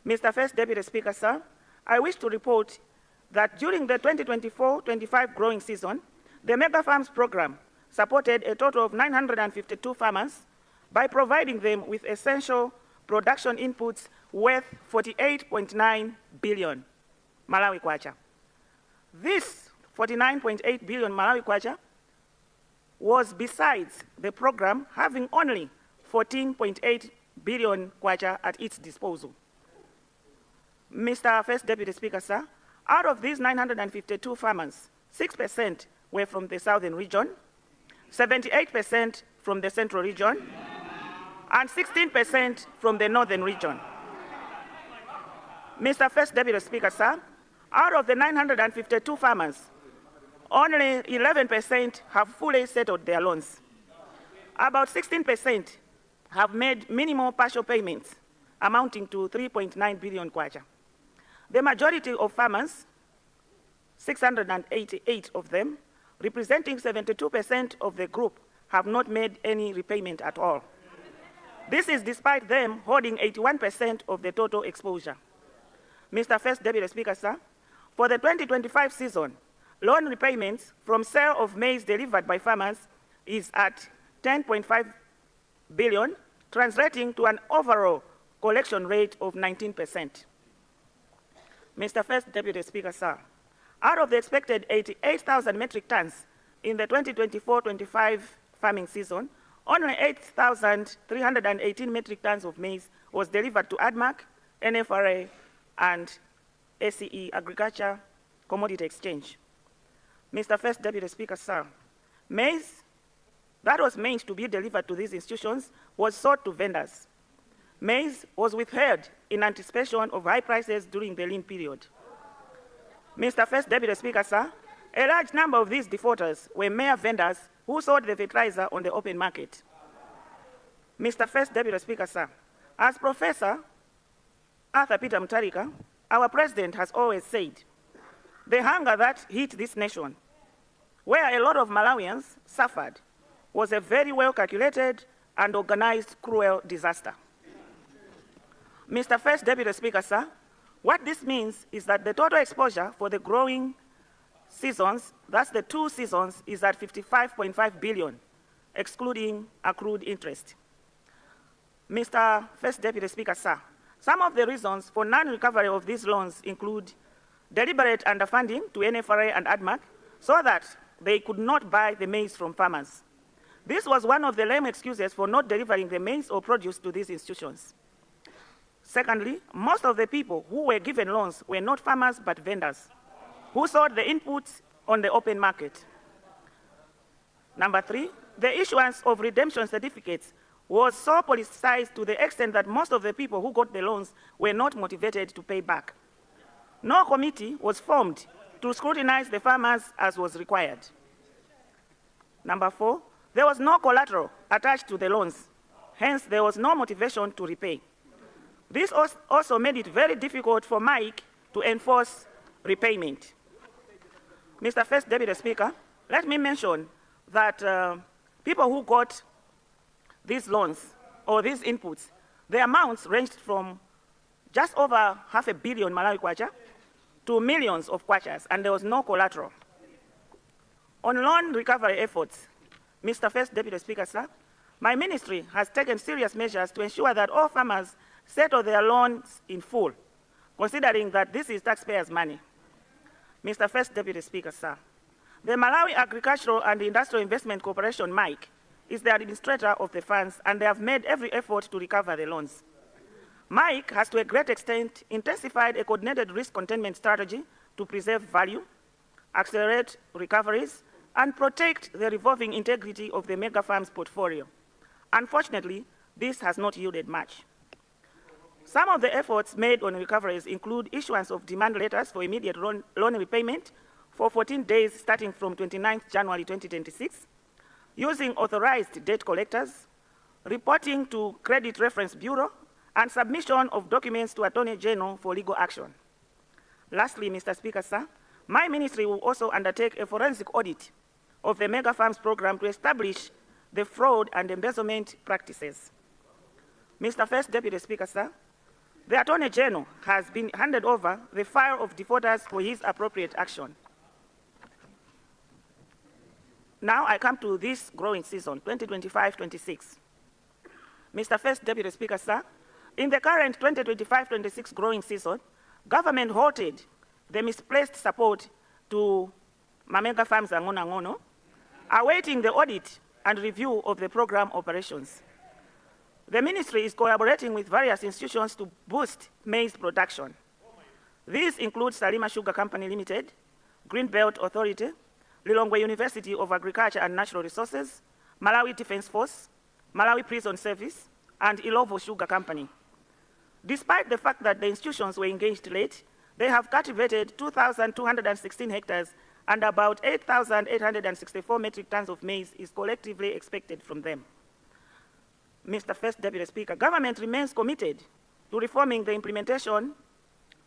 Mr. First Deputy Speaker, sir, I wish to report that during the 2024-25 growing season, the Mega Farms program supported a total of 952 farmers by providing them with essential production inputs worth 48.9 billion Malawi kwacha. This 49.8 billion Malawi kwacha was besides the program having only 14.8 billion kwacha at its disposal. Mr. First Deputy Speaker, sir, out of these 952 farmers, 6% were from the southern region, 78% from the central region, and 16% from the northern region. Mr. First Deputy Speaker, sir, out of the 952 farmers, only 11% have fully settled their loans. About 16% have made minimal partial payments amounting to 3.9 billion kwacha. The majority of farmers, 688 of them, representing 72% of the group, have not made any repayment at all. This is despite them holding 81% of the total exposure. Mr. First Deputy Speaker, sir, for the 2025 season, loan repayments from sale of maize delivered by farmers is at 10.5 billion, translating to an overall collection rate of 19%. Mr. First Deputy Speaker, sir, out of the expected 88,000 metric tons in the 2024-25 farming season, only 8,318 metric tons of maize was delivered to ADMAC, NFRA, and ACE, Agriculture Commodity Exchange. Mr. First Deputy Speaker, sir, maize that was meant to be delivered to these institutions was sold to vendors. Maize was withheld in anticipation of high prices during the lean period. Mr. First Deputy Speaker, sir, a large number of these defaulters were mere vendors who sold the fertilizer on the open market. Mr. First Deputy Speaker, sir, as Professor Arthur Peter Mutharika, our president has always said, the hunger that hit this nation, where a lot of Malawians suffered, was a very well calculated and organized cruel disaster. Mr. First Deputy Speaker, sir, what this means is that the total exposure for the growing seasons, that's the 2 seasons, is at 55.5 billion, excluding accrued interest. Mr. First Deputy Speaker, sir, some of the reasons for non-recovery of these loans include deliberate underfunding to NFRA and ADMAC so that they could not buy the maize from farmers. This was one of the lame excuses for not delivering the maize or produce to these institutions. Secondly, most of the people who were given loans were not farmers but vendors who sold the inputs on the open market. Number 3, the issuance of redemption certificates was so politicized to the extent that most of the people who got the loans were not motivated to pay back. No committee was formed to scrutinize the farmers as was required. Number 4, there was no collateral attached to the loans. Hence, there was no motivation to repay. This also made it very difficult for Mike to enforce repayment. Mr. First Deputy Speaker, let me mention that people who got these loans or these inputs, the amounts ranged from just over $500 million Malawi kwacha to millions of kwachas, and there was no collateral. On loan recovery efforts, Mr. First Deputy Speaker, sir, my ministry has taken serious measures to ensure that all farmers settle their loans in full, considering that this is taxpayers' money. Mr. First Deputy Speaker, sir, the Malawi Agricultural and Industrial Investment Corporation, MIC, is the administrator of the funds, and they have made every effort to recover the loans. MIC has to a great extent intensified a coordinated risk containment strategy to preserve value, accelerate recoveries, and protect the revolving integrity of the mega farms portfolio. Unfortunately, this has not yielded much. Some of the efforts made on recoveries include issuance of demand letters for immediate loan repayment for 14 days starting from 29th January 2026, using authorized debt collectors, reporting to Credit Reference Bureau, and submission of documents to Attorney General for legal action. Lastly, Mr. Speaker, sir, my ministry will also undertake a forensic audit of the Mega Farms program to establish the fraud and embezzlement practices. Mr. First Deputy Speaker, sir, The Attorney General has been handed over the file of defaulters for his appropriate action. Now I come to this growing season, 2025-26. Mr. First Deputy Speaker, sir, in the current 2025-26 growing season, government halted the misplaced support to Mamega Farms Angono Angono, awaiting the audit and review of the program operations. The ministry is collaborating with various institutions to boost maize production. These include Salima Sugar Company Limited, Greenbelt Authority, Lilongwe University of Agriculture and Natural Resources, Malawi Defense Force, Malawi Prison Service, and Ilovo Sugar Company. Despite the fact that the institutions were engaged late, they have cultivated 2,216 hectares and about 8,864 metric tons of maize is collectively expected from them. Mr. First Deputy Speaker, government remains committed to reforming the implementation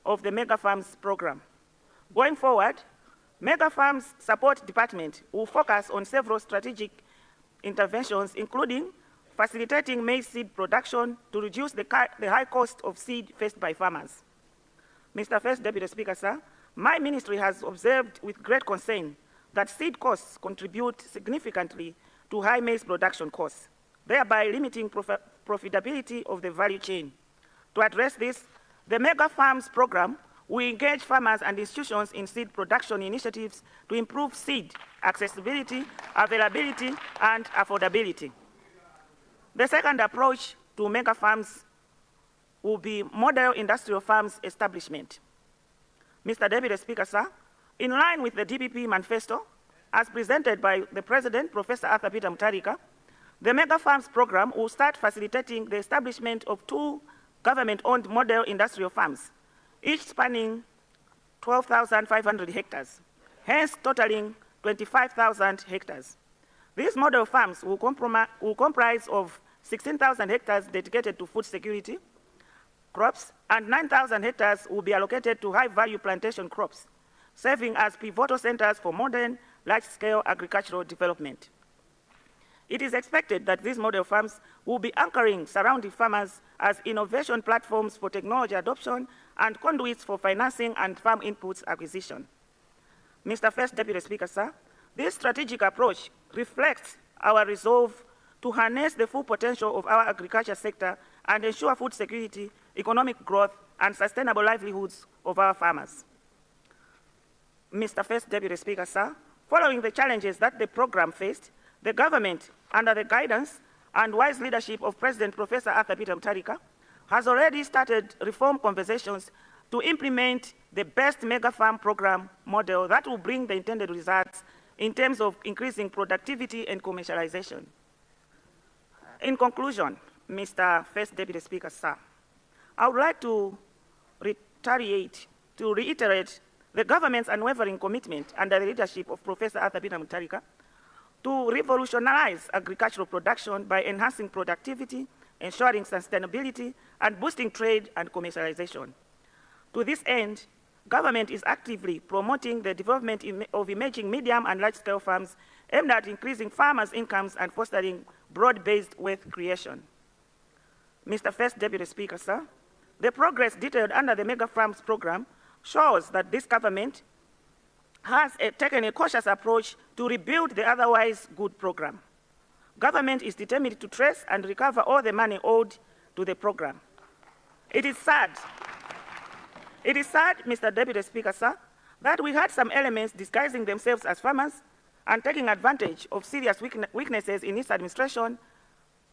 of the Mega Farms program. Going forward, Mega Farms Support Department will focus on several strategic interventions, including facilitating maize seed production to reduce the high cost of seed faced by farmers. Mr. First Deputy Speaker, sir, my ministry has observed with great concern that seed costs contribute significantly to high maize production costs, thereby limiting profitability of the value chain. To address this, the Mega Farms program will engage farmers and institutions in seed production initiatives to improve seed accessibility, availability, and affordability. The second approach to Mega Farms will be model industrial farms establishment. Mr. Deputy Speaker, sir, in line with the DPP manifesto, as presented by the President, Professor Arthur Peter Mutharika, the Mega Farms program will start facilitating the establishment of 2 government-owned model industrial farms, each spanning 12,500 hectares, hence totaling 25,000 hectares. These model farms will comprise of 16,000 hectares dedicated to food security crops, and 9,000 hectares will be allocated to high-value plantation crops, serving as pivotal centers for modern, large-scale agricultural development. It is expected that these model farms will be anchoring surrounding farmers as innovation platforms for technology adoption and conduits for financing and farm inputs acquisition. Mr. First Deputy Speaker, sir, this strategic approach reflects our resolve to harness the full potential of our agriculture sector and ensure food security, economic growth, and sustainable livelihoods of our farmers. Mr. First Deputy Speaker, sir, following the challenges that the program faced, the government, under the guidance and wise leadership of President Professor Arthur Peter Mutharika, has already started reform conversations to implement the best mega farm program model that will bring the intended results in terms of increasing productivity and commercialization. In conclusion, Mr. First Deputy Speaker, sir, I would like to reiterate the government's unwavering commitment under the leadership of Professor Arthur Peter Mutharika to revolutionize agricultural production by enhancing productivity, ensuring sustainability, and boosting trade and commercialization. To this end, government is actively promoting the development of emerging medium and large-scale farms aimed at increasing farmers' incomes and fostering broad-based wealth creation. Mr. First Deputy Speaker, sir, the progress detailed under the Mega Farms program shows that this government has taken a cautious approach to rebuild the otherwise good program. Government is determined to trace and recover all the money owed to the program. It is sad, Mr. Deputy Speaker, sir, that we had some elements disguising themselves as farmers and taking advantage of serious weaknesses in its administration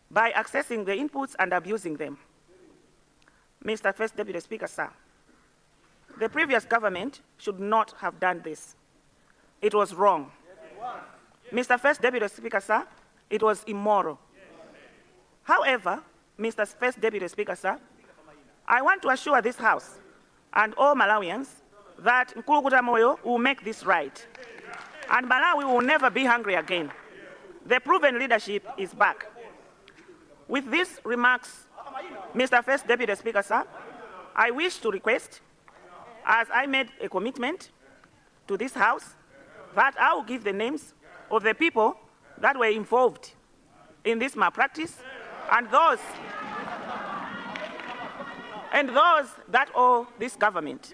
by accessing the inputs and abusing them. Mr. First Deputy Speaker, sir, the previous government should not have done this. It was wrong. Mr. First Deputy Speaker, sir, it was immoral. However, Mr. First Deputy Speaker, sir, I want to assure this House and all Malawians that Nkulukuta Moyo will make this right. And Malawi will never be hungry again. The proven leadership is back. With these remarks, Mr. First Deputy Speaker, sir, I wish to request, as I made a commitment to this House, that I will give the names of the people that were involved in this malpractice and and those that owe this government.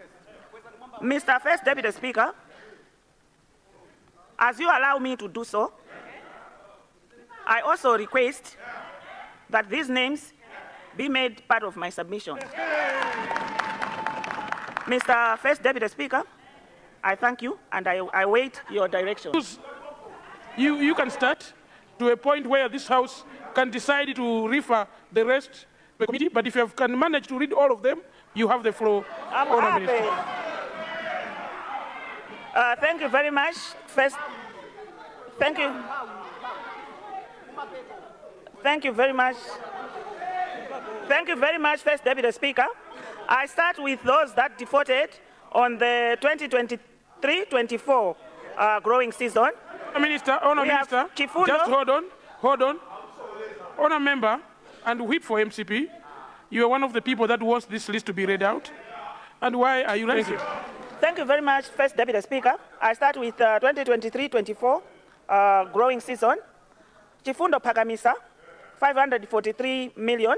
Mr. First Deputy Speaker, as you allow me to do so, I also request that these names be made part of my submission. Mr. First Deputy Speaker, I thank you and I await your direction. You can start to a point where this House can decide to refer the rest to the committee, but if you can manage to read all of them, you have the floor. I'm happy. Thank you very much. First, thank you. Thank you very much. Thank you very much, First Deputy Speaker. I start with those that defaulted on the 2023-24 growing season. Minister, Minister, Chifundo. Just hold on. Honour Member and Whip for MCP, you are one of the people that wants this list to be read out. And why are you raising? Thank you very much, First Deputy Speaker. I start with 2023-24 growing season. Chifundo Pakamisa, 543.3 million.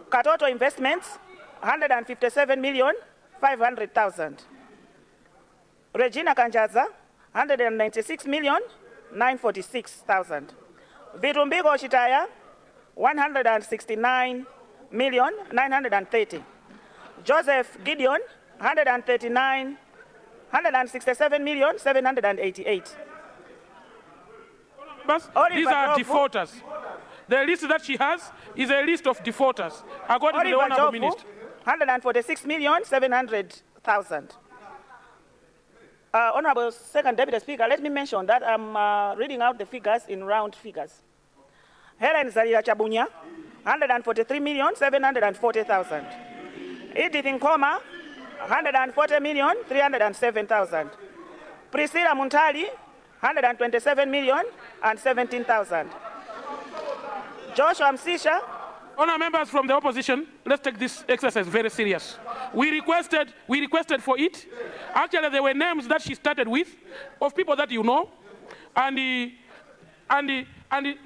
Katoto Investments, 157,500,000. Regina Kanjaza, 196,946,000. Vitumbigo Chitaya, 169,930,000. Joseph Gideon, 167,788,000. These are defaulters. The list that she has is a list of defaulters, according to the Honourable Minister. 146,700,000. Honourable Second Deputy Speaker, let me mention that I'm reading out the figures in round figures. Helen Zalila Chabunya, 143,740,000. Edith Nkoma, 140,307,000. Priscilla Muntali, 127,017,000. Joshua Msisha. Honour members from the opposition, let's take this exercise very serious. We requested for it. Actually, there were names that she started with of people that you know, and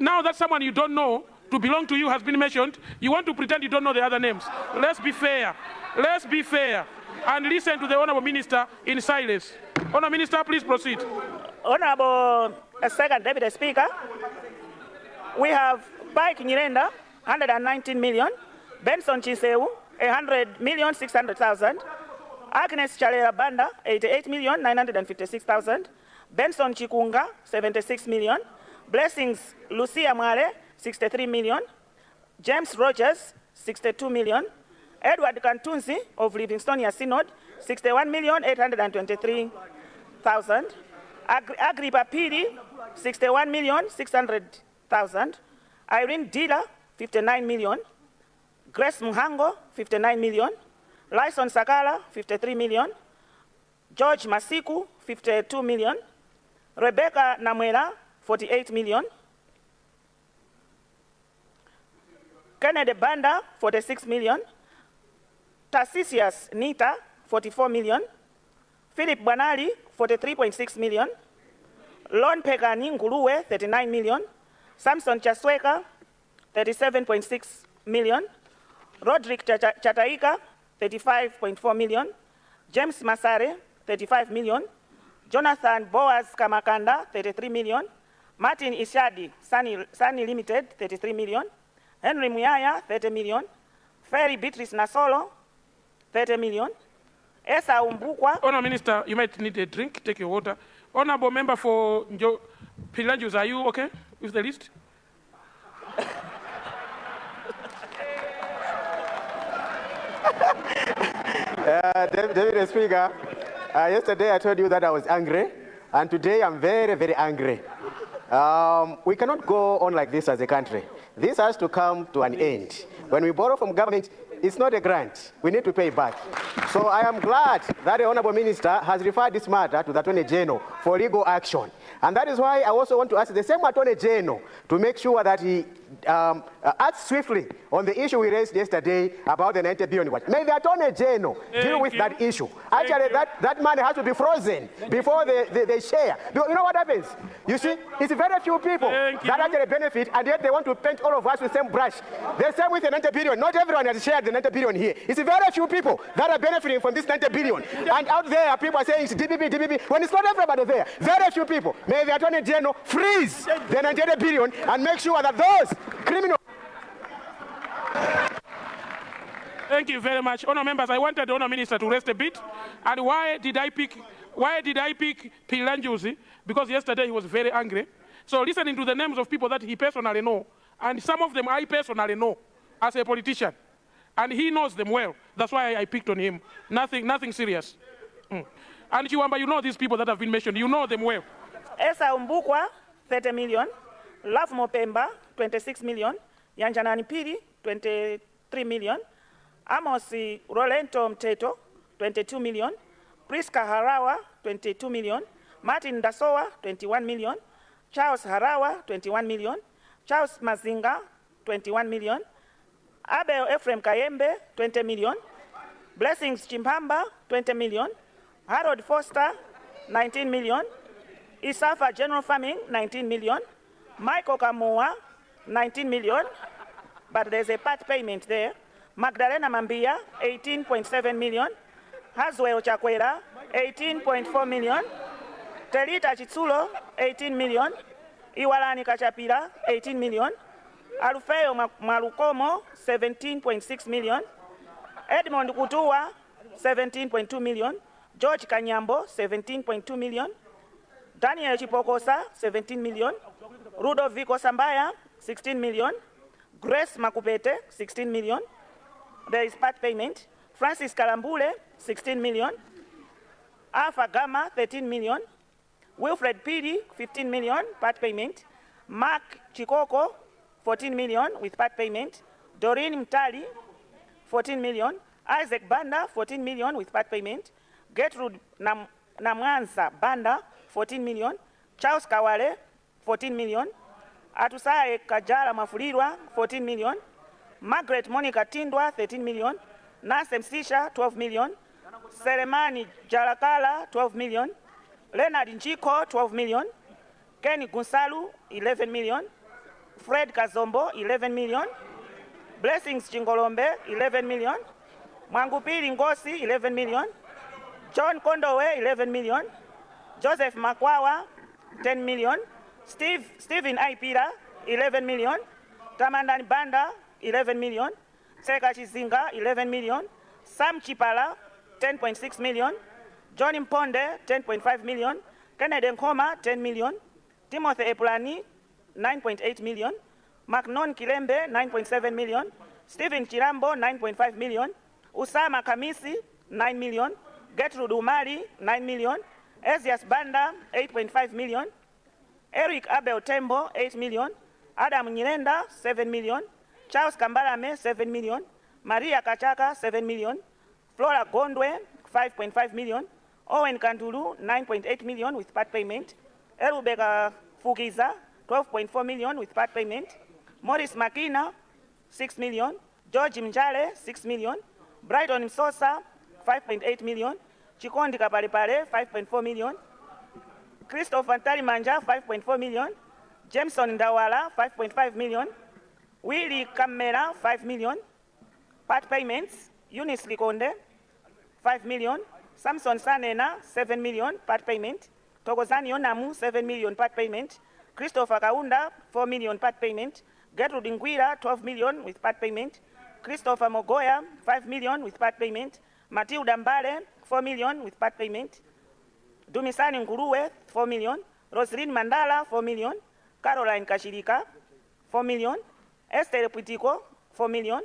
now that someone you don't know to belong to you has been mentioned, you want to pretend you don't know the other names. Let's be fair. Let's be fair and listen to the Honourable Minister in silence. Honourable Minister, please proceed. Honourable Second Deputy Speaker, we have Pike Nyirenda, 119 million, Benson Chisewu, 100,600,000, Agnes Chalera Banda, 88,956,000, Benson Chikunga, 76 million, Blessings Lucia Mwale, 63 million, James Rogers, 62 million, Edward Kantunzi of Livingstonia Synod, 61,823,000, Agrippa Piri, 61,600,000, Irene Dila, 59 million, Grace Muhango, 59 million, Lyson Sakala, 53 million, George Masiku, 52 million, Rebecca Namwela, 48 million, Kennedy Banda, 46 million, Tarsisius Nita, 44 million, Philip Banali, 43.6 million, Lon Pekani Nguluwe, 39 million, Samson Chasweka, 37.6 million, Roderick Chataika, 35.4 million, James Masare, 35 million, Jonathan Boaz Kamakanda, 33 million, Martin Ishadi, Sunny Limited, 33 million, Henry Muyaya, 30 million, Ferry Beatrice Nasolo, 30 million, Esa Umbukwa. Honourable Minister, you might need a drink, take your water. Honourable Member for Pilanjus, are you okay with the list? Deputy Speaker, yesterday I told you that I was angry, and today I'm very, very angry. We cannot go on like this as a country. This has to come to an end. When we borrow from government, it's not a grant. We need to pay back. So I am glad that the Honourable Minister has referred this matter to the Attorney General for legal action. And that is why I also want to ask the same Attorney General to make sure that he act swiftly on the issue we raised yesterday about the 90 billion. May the Attorney General deal with that issue. Actually, that money has to be frozen before they share. You know what happens? You see, it's very few people that actually benefit, and yet they want to paint all of us with the same brush. The same with the 90 billion. Not everyone has shared the 90 billion here. It's very few people that are benefiting from this 90 billion. And out there, people are saying it's DBB, DBB, when it's not everybody there. Very few people. May the Attorney General freeze the 90 billion and make sure that those criminals. Thank you very much. Honour members, I wanted the Honour Minister to rest a bit. And why did I pick Pilanjuzi? Because yesterday he was very angry. So listening to the names of people that he personally know, and some of them I personally know as a politician, and he knows them well. That's why I picked on him. Nothing serious. And Chiwamba, you know these people that have been mentioned. You know them well. Esa Umbukwa, 30 million. Love Mopemba, 26 million. Yanjanani Piri, 23 million. Amosi Rolento Mteto, 22 million. Priska Harawa, 22 million. Martin Dasowa, 21 million. Charles Harawa, 21 million. Charles Mazinga, 21 million. Abel Ephraim Kayembe, 20 million. Blessings Chimpamba, 20 million. Harold Foster, 19 million. Isafa General Farming, 19 million. Michael Kamua, 19 million. But there's a part payment there. Magdalena Mambia, 18.7 million. Haswell Chakwera, 18.4 million. Telita Chitsulo, 18 million. Iwalani Kachapira, 18 million. Alufeo Malukomo, 17.6 million. Edmond Kutua, 17.2 million. George Kanyambo, 17.2 million. Daniel Chipokosa, 17 million. Rudoviko Sambaya, 16 million. Grace Makupete, 16 million. There is part payment. Francis Kalambule, 16 million. Alpha Gamma, 13 million. Wilfred Pidi, 15 million, part payment. Mark Chikoko, 14 million with part payment. Doreen Mtali, 14 million. Isaac Banda, 14 million with part payment. Gertrude Namwanza Banda, 14 million. Charles Kawale, 14 million. Atusae Kajala Mafulirwa, 14 million. Margaret Monica Tindwa, 13 million. Nasem Sisha, 12 million. Selemani Jalakala, 12 million. Leonard Njiko, 12 million. Kenny Gunsalu, 11 million. Fred Kazombo, 11 million. Blessings Chingolombe, 11 million. Mwangupiri Ngosi, 11 million. John Kondowe, 11 million. Joseph Makwawa, 10 million. Stephen Aipira, 11 million. Tamandani Banda, 11 million. Seka Chizinga, 11 million. Sam Chipala, 10.6 million. John Mponde, 10.5 million. Kennedy Nkoma, 10 million. Timothy Epulani, 9.8 million. Macnon Kilembe, 9.7 million. Stephen Chirambo, 9.5 million. Usama Kamisi, 9 million. Gertrude Umari, 9 million. Ezias Banda, 8.5 million. Eric Abel Tembo, 8 million. Adam Nyirenda, 7 million. Charles Kambalame, 7 million. Maria Kachaka, 7 million. Flora Gondwe, 5.5 million. Owen Kandulu, 9.8 million with part payment. Erubega Fugiza, 12.4 million with part payment. Morris Makina, 6 million. George Mjale, 6 million. Brighton Msosa, 5.8 million. Chikondi Kaparipare, 5.4 million. Christopher Tarimanja, 5.4 million. Jameson Ndawala, 5.5 million. Willie Kamera, 5 million. Part payments, Eunice Likonde, 5 million. Samson Sanena, 7 million, part payment. Togozani Onamu, 7 million, part payment. Christopher Kaunda, 4 million, part payment. Gertrude Ngwira, 12 million with part payment. Christopher Mogoya, 5 million with part payment. Matilda Mbale, 4 million with part payment. Dumisani Nguruwe, 4 million. Roslyn Mandala, 4 million. Caroline Kashirika, 4 million. Esther Putiko, 4 million.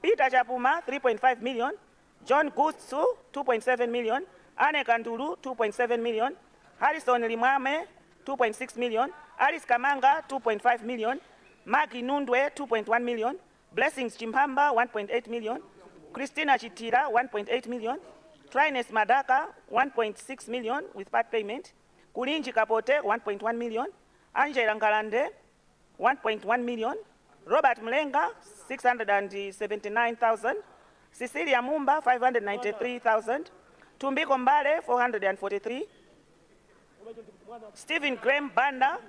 Peter Chapuma, 3.5 million. John Gutsu, 2.7 million. Anne Kandulu, 2.7 million. Harrison Limame, 2.6 million. Alice Kamanga, 2.5 million. Maggie Nundwe, 2.1 million. Blessings Chimpamba, 1.8 million. Christina Chitira, 1.8 million. Trines Madaka, 1.6 million with part payment. Kulinji Kapote, 1.1 million. Angela Ngalande, 1.1 million. Robert Mlenga, 679,000. Cecilia Mumba, 593,000. Tumbiko Mbale, 443. Stephen Graham Banda,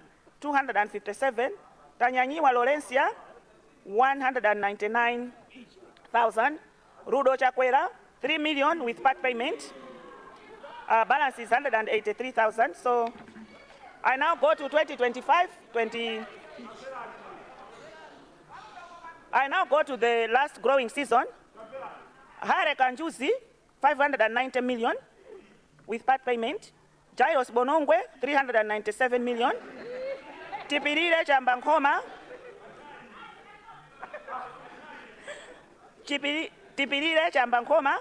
257. Tanyanyiwa Lorencia, 199,000. Rudo Chakwera, 3 million with part payment. Balance is 183,000. So I now go to 2025-20. I now go to the last growing season. Hare Kanjuzi, 590 million with part payment. Jairos Bonongwe, 397 million. Tipirire Chambankoma, Tipirire Chambankoma,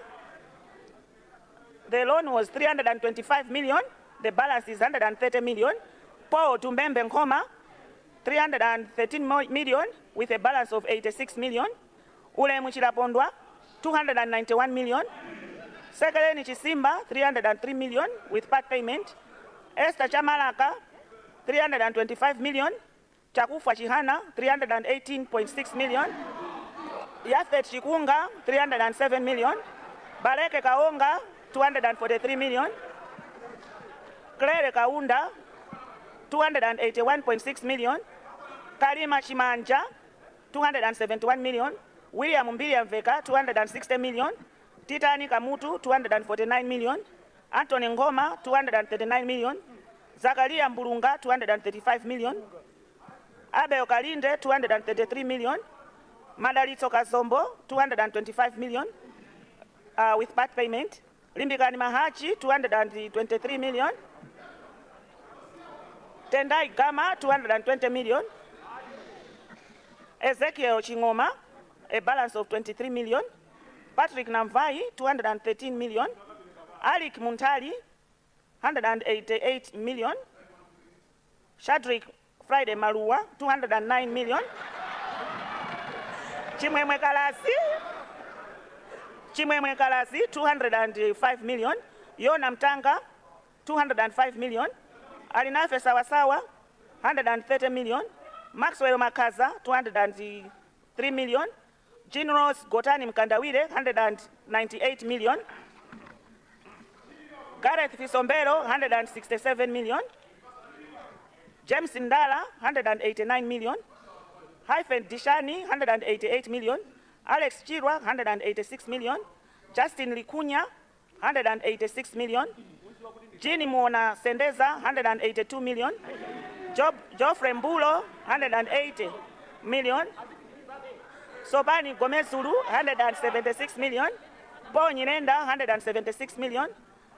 the loan was 325 million. The balance is 130 million. Paul Tumbembe Nkoma, 313 million with a balance of 86 million. Ule Muchirapondwa, 291 million. Sekeleni Chisimba, 303 million with part payment. Esther Chamalaka, 325 million. Chakufa Chihana, 318.6 million. Yafet Chikunga, 307 million. Bareke Kaonga, 243 million. Claire Kaunda, 281.6 million. Karima Chimanja, 271 million. William Mbiliam Veka, 260 million. Titani Kamutu, 249 million. Anthony Ngoma, 239 million. Zakaria Mbulunga, 235 million. Abel Kalinde, 233 million. Madalito Kazombo, 225 million with part payment. Limbikani Mahachi, 223 million. Tendai Gama, 220 million. Ezekiel Chingoma, a balance of 23 million. Patrick Namvai, 213 million. Alik Muntali, 188 million. Shadrick Friday Marua, 209 million. Chimwemwe Kalasi, 205 million. Yona Mtanga, 205 million. Alinafe Sawasawa, 130 million. Maxwell Makaza, 203 million. Generals Gotani Mkandawire, 198 million. Gareth Fisombero, 167 million. James Ndala, 189 million. Hyphen Dishani, 188 million. Alex Chirwa, 186 million. Justin Likunya, 186 million. Jeannie Mona Sendeza, 182 million. Geoffrey Mbulo, 180 million. Sobani Gomezulu, 176 million. Paul Nyinenda, 176 million.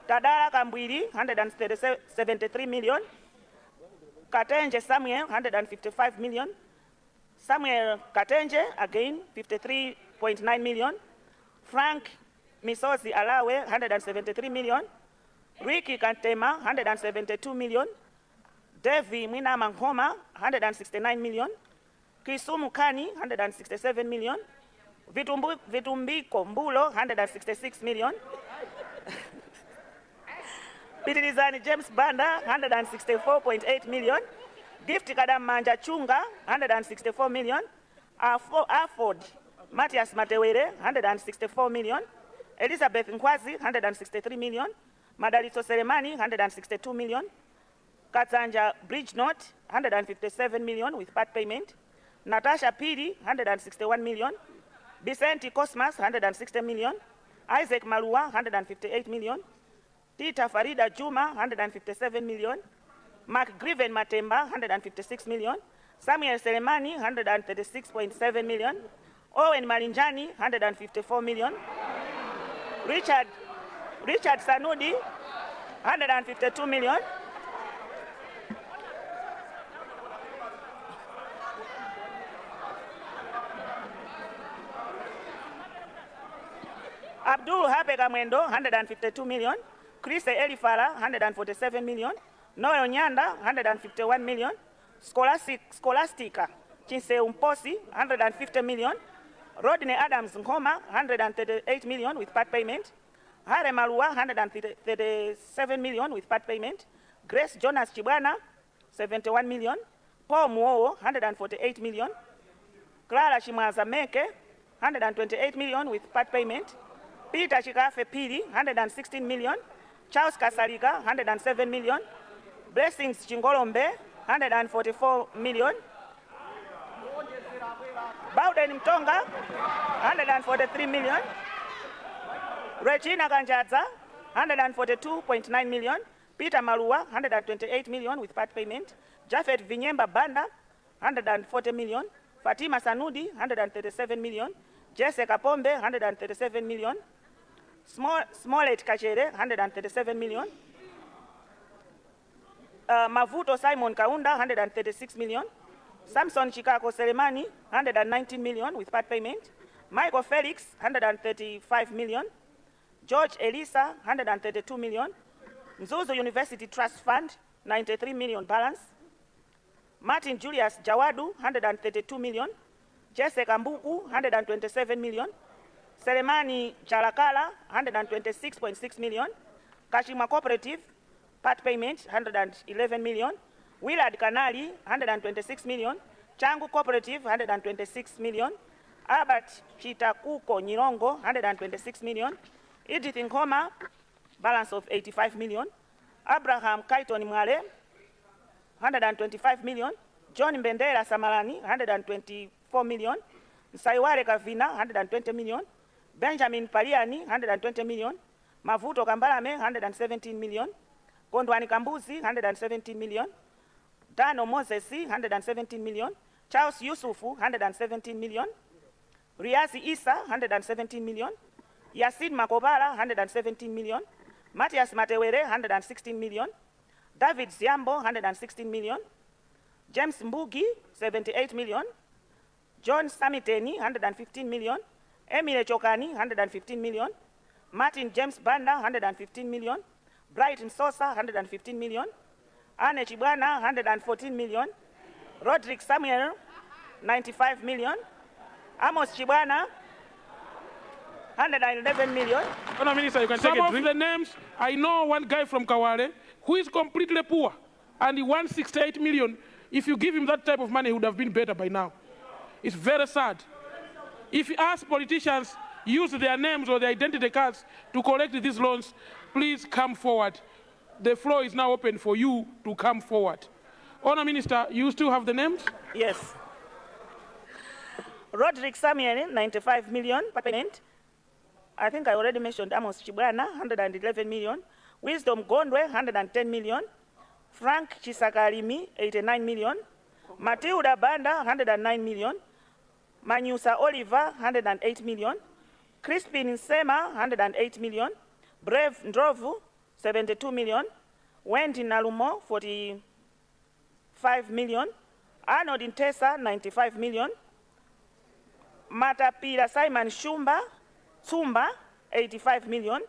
Tadara Kambwiri, 173 million. Katenje Samuel, 155 million. Samuel Katenje, again, 53.9 million. Frank Misozi Alawe, 173 million. Ricky Kantema, 172 million. Devi Mwina Manghoma, 169 million. Kisumu Kani, 167 million. Vitumbiko Mbulo, 166 million. Pitilizani James Banda, 164.8 million. Gift Kadam Manja Chunga, 164 million. Afford Matthias Matewere, 164 million. Elizabeth Nkwazi, 163 million. Madalito Seremani, 162 million. Katsanja Bridge Note, 157 million with part payment. Natasha Piri, 161 million. Vicente Cosmas, 160 million. Isaac Malua, 158 million. Tita Farida Juma, 157 million. Mark Griven Matemba, 156 million. Samuel Selemani, 136.7 million. Owen Malinjani, 154 million. Richard Sanudi, 152 million. Abdul Habe Kamwendo, 152 million. Chris Elifara, 147 million. Noel Nyanda, 151 million. Scholastica Chinse Umposi, 150 million. Rodney Adams Nkoma, 138 million with part payment. Hare Malua, 137 million with part payment. Grace Jonas Chibwana, 71 million. Paul Muo, 148 million. Clara Chimwaza Meke, 128 million with part payment. Peter Chikafe Pili, 116 million. Charles Kasarika, 107 million. Blessings Chingolombe, 144 million. Bowden Mtonga, 143 million. Regina Ganjaza, 142.9 million. Peter Malua, 128 million with part payment. Jafet Vinyemba Banda, 140 million. Fatima Sanudi, 137 million. Jessica Pombe, 137 million. Smollett Kachere, 137 million. Mavuto Simon Kaunda, 136 million. Samson Chikako Selemani, 119 million with part payment. Michael Felix, 135 million. George Elisa, 132 million. Nzuzu University Trust Fund, 93 million balance. Martin Julius Jawadu, 132 million. Jessica Mbuku, 127 million. Selemani Chalakala, 126.6 million. Kashima Cooperative, part payment, 111 million. Willard Kanali, 126 million. Changu Cooperative, 126 million. Albert Chitakuko Nyirongo, 126 million. Edith Nkoma, balance of 85 million. Abraham Kaiton Mwale, 125 million. John Mbendera Samalani, 124 million. Saiware Kavina, 120 million. Benjamin Paliani, 120 million. Mavuto Kambalame, 117 million. Kondwani Kambuzi, 117 million. Dano Mosesi, 117 million. Charles Yusufu, 117 million. Riazi Isa, 117 million. Yasin Makobala, 117 million. Matthias Matewere, 116 million. David Ziambo, 116 million. James Mbugi, 78 million. John Samiteni, 115 million. Emile Chokani, 115 million. Martin James Banda, 115 million. Bright Msosa, 115 million. Anne Chibwana, 114 million. Roderick Samuel, 95 million. Amos Chibwana, 111 million. Honourable Minister, you can take it. Some of the names, I know one guy from Kawale who is completely poor and he wants 68 million. If you give him that type of money, he would have been better by now. It's very sad. If us politicians use their names or their identity cards to collect these loans, please come forward. The floor is now open for you to come forward. Honourable Minister, you still have the names? Yes. Roderick Samuel, 95 million per payment. I think I already mentioned Amos Chibwana, 111 million. Wisdom Gondwe, 110 million. Frank Chisakalimi, 89 million. Matilda Banda, 109 million. Manyusa Oliver, 108 million. Crispin Nsema, 108 million. Brave Ndrovu, 72 million. Wendy Nalumo, 45 million. Arnold Intesa, 95 million. Matapira Simon Shumba, Tsumba, 85 million.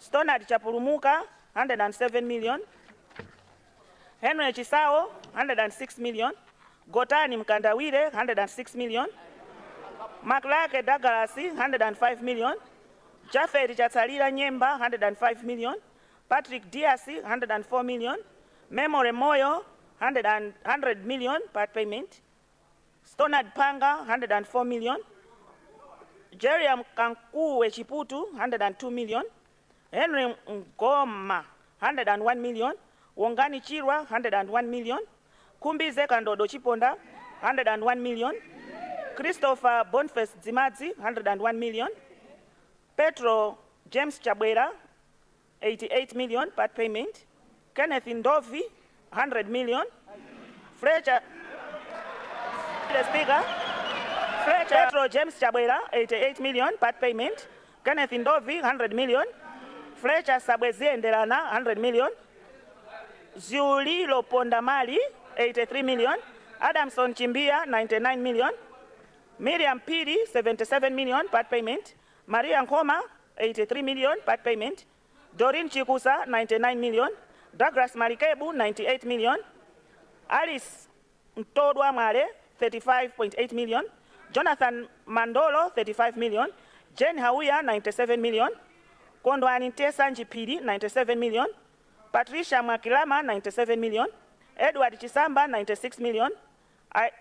Stonard Chapurumuka, 107 million. Henry Chisao, 106 million. Gotani Mkandawire, 106 million. Maklake Dagalasi, 105 million. Jafet Chatalira Nyemba, 105 million. Patrick Diasi, 104 million. Memory Moyo, 100 million part payment. Stonard Panga, 104 million. Jeriam Kanku Chiputu, 102 million. Henry Ngoma, 101 million. Wongani Chirwa, 101 million. Kumbi Zekandodo Chiponda, 101 million. Christopher Boniface Zimadzi, 101 million. Petro James Chabwera, 88 million part payment. Kenneth Ndovi, 100 million. Fletcher, the speaker. Petro James Chabwera, 88 million part payment. Kenneth Ndovi, 100 million. Fletcher Sabwezi Ndelana, 100 million. Zulilo Pondamali, 83 million. Adamson Chimbia, 99 million. Miriam Piri, 77 million part payment. Maria Nkoma, 83 million part payment. Doreen Chikusa, 99 million. Douglas Marikebu, 98 million. Alice Ntodwa Mare, 35.8 million. Jonathan Mandolo, 35 million. Jane Hawia, 97 million. Kondwani Ntesa Njipiri, 97 million. Patricia Makilama, 97 million. Edward Chisamba, 96 million.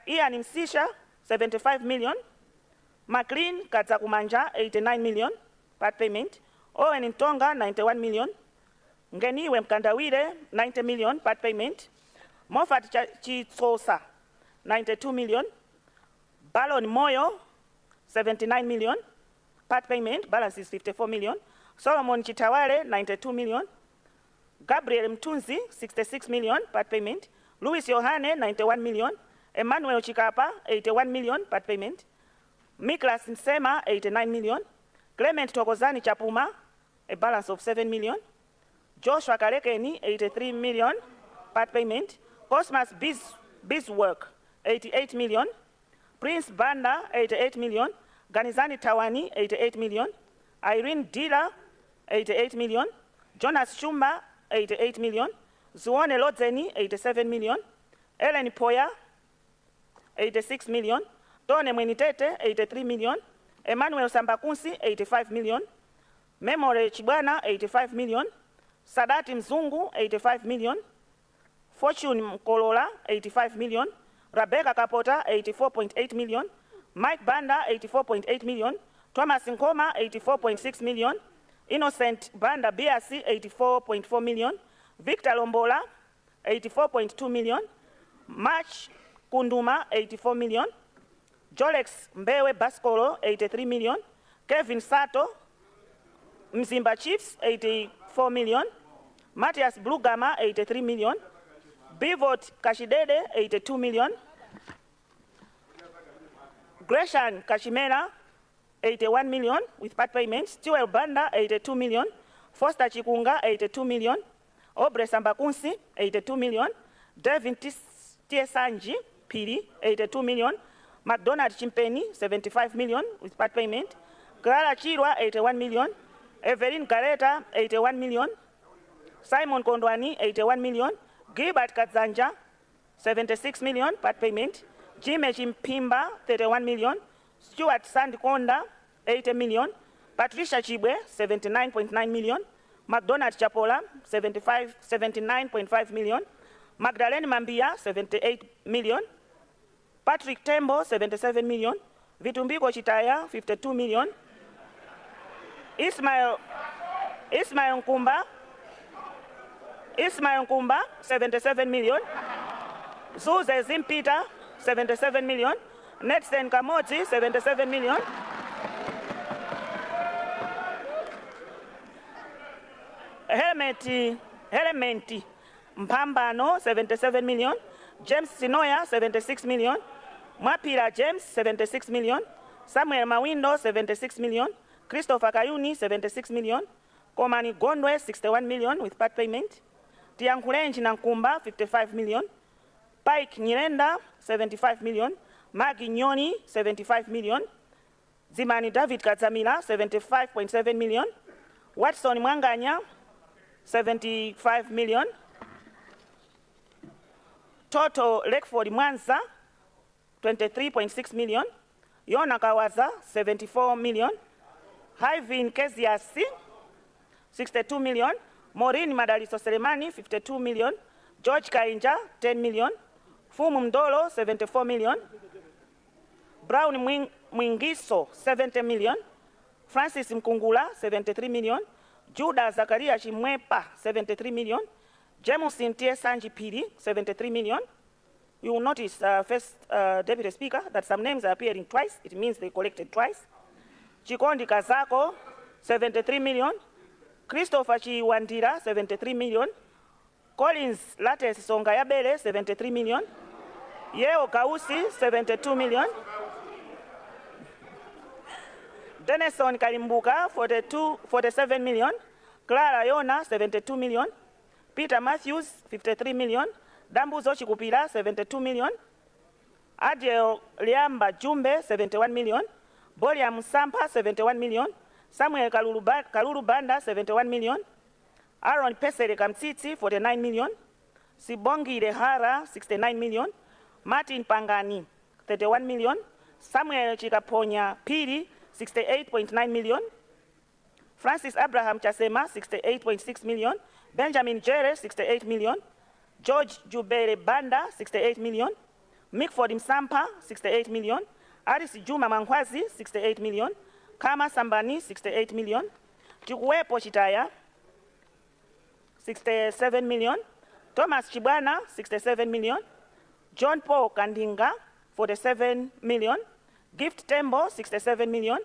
Ian Msisha, 75 million. McLean Katsakumanja, 89 million, part payment. Owen Ntonga, 91 million. Ngeniwe Mkandawire, 90 million, part payment. Moffat Chitsosa, 92 million. Balon Moyo, 79 million, part payment, balance is 54 million. Solomon Chitawale, 92 million. Gabriel Mtunzi, 66 million, part payment. Louis Yohane, 91 million. Emmanuel Chikapa, 81 million, part payment. Miklas Nsema, 89 million. Clement Tokozani Chapuma, a balance of 7 million. Joshua Karekeni, 83 million, part payment. Cosmas Bizwork, 88 million. Prince Banda, 88 million. Ganizani Tawani, 88 million. Irene Dila, 88 million. Jonas Shumba, 88 million. Zuone Lodzeni, 87 million. Ellen Poya, 86 million. Tone Mwenitete, 83 million. Emmanuel Sambakunsi, 85 million. Memory Chibwana, 85 million. Sadati Mzungu, 85 million. Fortune Mkolola, 85 million. Rebecca Kapota, 84.8 million. Mike Banda, 84.8 million. Thomas Nkoma, 84.6 million. Innocent Banda BRC, 84.4 million. Victor Lombola, 84.2 million. March Kunduma, 84 million. Jolex Mbewe Baskoro, 83 million. Kevin Sato, Mzimba Chiefs, 84 million. Matthias Blugama, 83 million. Bivot Kashidede, 82 million. Gresham Kashimera, 81 million with part payments. Stewel Banda, 82 million. Foster Chikunga, 82 million. Obre Sambakunsi, 82 million. Devin Tiesanji, Piri, 82 million. McDonald Chimpeni, 75 million with part payment. Clara Chirwa, 81 million. Evelyn Gareta, 81 million. Simon Kondwani, 81 million. Gilbert Kadzanja, 76 million, part payment. Jime Chimpimba, 31 million. Stuart Sandkonda, 80 million. Patricia Chibwe, 79.9 million. McDonald Chapola, 79.5 million. Magdalene Mambia, 78 million. Patrick Tembo, 77 million. Vitumbiko Chitaya, 52 million. Ismail Nkumba, 77 million. Zuze Zimpita, 77 million. Netsen Kamoti, 77 million. Elementi Mpambano, 77 million. James Sinoya, 76 million. Mwapira James, 76 million. Samuel Mawindo, 76 million. Christopher Kayuni, 76 million. Komani Gondwe, 61 million with part payment. Tiankulenji Nankumba, 55 million. Pike Nyirenda, 75 million. Magi Nyoni, 75 million. Zimani David Kazamila, 75.7 million. Watson Mwanganya, 75 million. Toto Lakeford Mwanza, 23.6 million. Yona Kawaza, 74 million. Hyvin Keziasi, 62 million. Maureen Madaliso Selemani, 52 million. George Kainja, 10 million. Fumu Mdolo, 74 million. Brown Mwingiso, 70 million. Francis Mkungula, 73 million. Judah Zakaria Chimwepa, 73 million. James Ntie Sanji Piri, 73 million. You will notice, first Deputy Speaker, that some names are appearing twice. It means they collected twice. Chikondi Kazako, 73 million. Christopher Chiwandira, 73 million. Collins Lates Songayabele, 73 million. Yeo Kausi, 72 million. Denison Kalimbuka, 47 million. Clara Yona, 72 million. Peter Matthews, 53 million. Dambuzo Chikupira, 72 million. Adel Liamba Jumbe, 71 million. Bolia Musampa, 71 million. Samuel Kalulu Banda, 71 million. Aaron Pesere Kamtiti, 49 million. Sibongi Dehara, 69 million. Martin Pangani, 31 million. Samuel Chikaponya Piri, 68.9 million. Francis Abraham Chasema, 68.6 million. Benjamin Jere, 68 million. George Jubere Banda, 68 million. Mickford Msampa, 68 million. Alice Juma Mankhwazi, 68 million. Kama Sambani, 68 million. Chikuwepo Chitaya, 67 million. Thomas Chibwana, 67 million. John Paul Kandinga, 47 million. Gift Tembo, 67 million.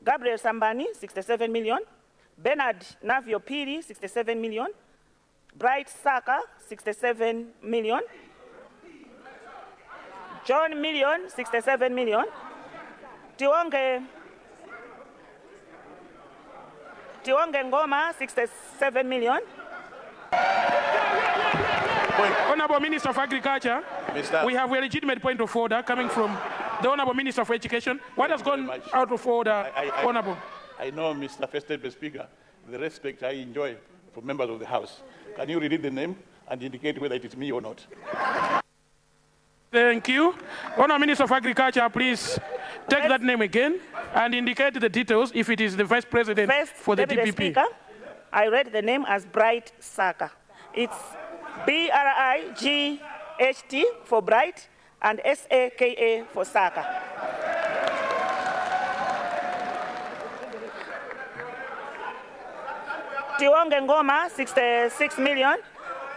Gabriel Sambani, 67 million. Bernard Navio Piri, 67 million. Bright Saka, 67 million. John Million, 67 million. Tionge Ngoma, 67 million. Honorable Minister of Agriculture, we have a legitimate point of order coming from the Honorable Minister of Education. What has gone out of order, Honorable? I know, Mr. First Speaker, the respect I enjoy from members of the House. Can you read the name and indicate whether it is me or not? Thank you. Honorable Minister of Agriculture, please take that name again and indicate the details if it is the Vice President for the Deputy DPP. Speaker, I read the name as Bright Saka. It's BRIGHT for Bright and SAKA for Saka. Tionge Ngoma, 66 million.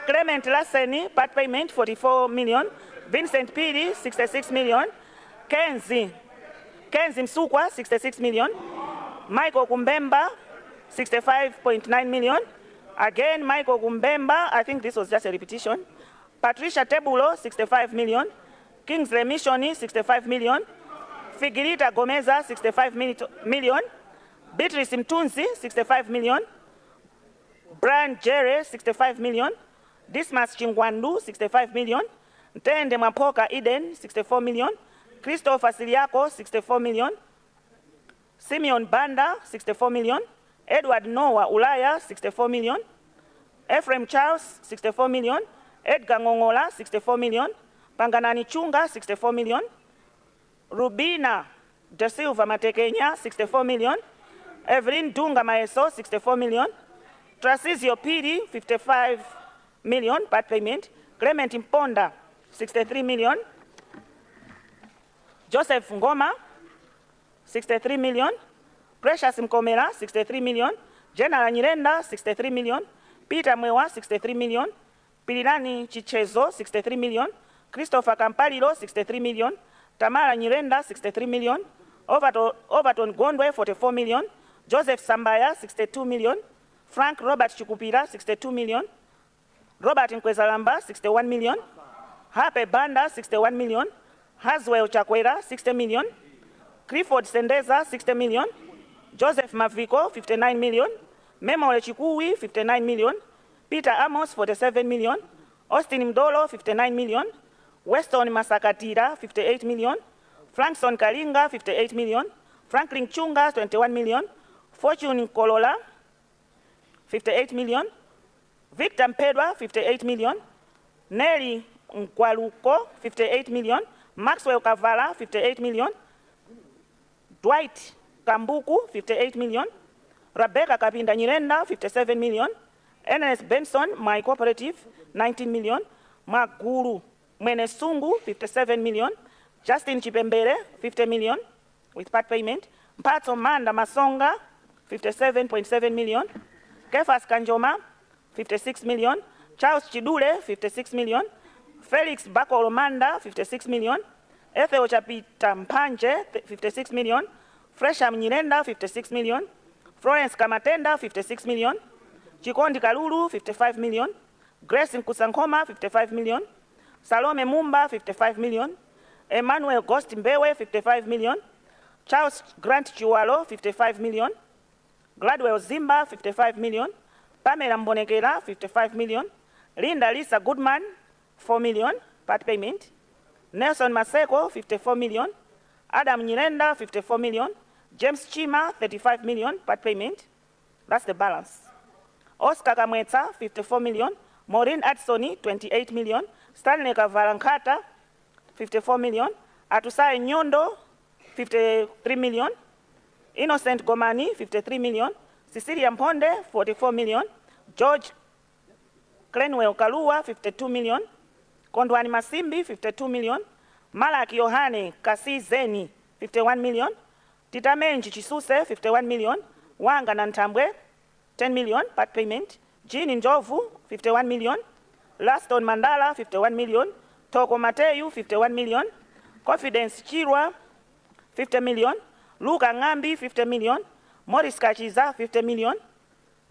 Clement Lasseni, part payment, 44 million. Vincent Piri, 66 million. Kenzi Msukwa, 66 million. Michael Kumbemba, 65.9 million. Again, Michael Kumbemba, I think this was just a repetition. Patricia Tebulo, 65 million. Kingsley Missioni, 65 million. Figirita Gomeza, 65 million. Beatrice Mtunzi, 65 million. Brian Jerry, 65 million. Dismas Chingwandu, 65 million. Ntende Mapoka Eden, 64 million. Christopher Siliako, 64 million. Simeon Banda, 64 million. Edward Noah Ulaya, 64 million. Ephraim Charles, 64 million. Edgar Ngongola, 64 million. Panganani Chunga, 64 million. Rubina De Silva Matekenya, 64 million. Evelyn Dunga Maeso, 64 million. Trasizio Piri, 55 million, part payment. Clement Imponda, 63 million. Joseph Ngoma, 63 million. Precious Mkomela, 63 million. General Nyirenda, 63 million. Peter Mwewa, 63 million. Pirilani Chichezo, 63 million. Christopher Kampalilo, 63 million. Tamara Nyirenda, 63 million. Overton Gondwe, 44 million. Joseph Sambaya, 62 million. Frank Robert Chukupira, 62 million. Robert Nkwezalamba, 61 million. Hape Banda, 61 million. Haswell Chakwera, 60 million. Clifford Sendeza, 60 million. Joseph Maviko, 59 million. Memole Chikui, 59 million. Peter Amos, 47 million. Austin Mdolo, 59 million. Weston Masakatira, 58 million. Frankson Kalinga, 58 million. Franklin Chunga, 21 million. Fortune Kolola, 58 million. Victor Mpedwa, 58 million. Nelly Nkwaluko, 58 million. Maxwell Kavala, 58 million. Dwight Kambuku, 58 million. Rebecca Kapinda Nyirenda, 57 million. Ernest Benson, my cooperative, 19 million. Maguru Mwenesungu, 57 million. Justin Chipembere, 50 million with part payment. Mpato Manda Masonga, 57.7 million. Kefas Kanjoma, 56 million. Charles Chidule, 56 million. Felix Bakolomanda, 56 million. Ethel Chapita Mpanje, 56 million. Fresham Nyirenda, 56 million. Florence Kamatenda, 56 million. Chikondi Kalulu, 55 million. Grace Nkusankoma, 55 million. Salome Mumba, 55 million. Emmanuel Ghost Mbewe, 55 million. Charles Grant Chiwalo, 55 million. Gladwell Zimba, 55 million. Pamela Mbonekera, 55 million. Linda Lisa Goodman, 4 million, part payment. Nelson Maseko, 54 million. Adam Nyirenda, 54 million. James Chima, 35 million, part payment. That's the balance. Oscar Kamweta, 54 million. Maureen Adsoni, 28 million. Stanley Kavarankata, 54 million. Atusai Nyondo, 53 million. Innocent Gomani, 53 million. Cecilia Mponde, 44 million. George Clenwell Kalua, 52 million. Kondwani Masimbi, 52 million. Malak Yohane Kasi Zeni, 51 million. Titamenji Chisuse, 51 million. Wanga Nantambwe, 10 million, part payment. Jean Njovu, 51 million. Laston Mandala, 51 million. Toko Mateyu, 51 million. Confidence Chirwa, 50 million. Luka Ngambi, 50 million. Morris Kachiza, 50 million.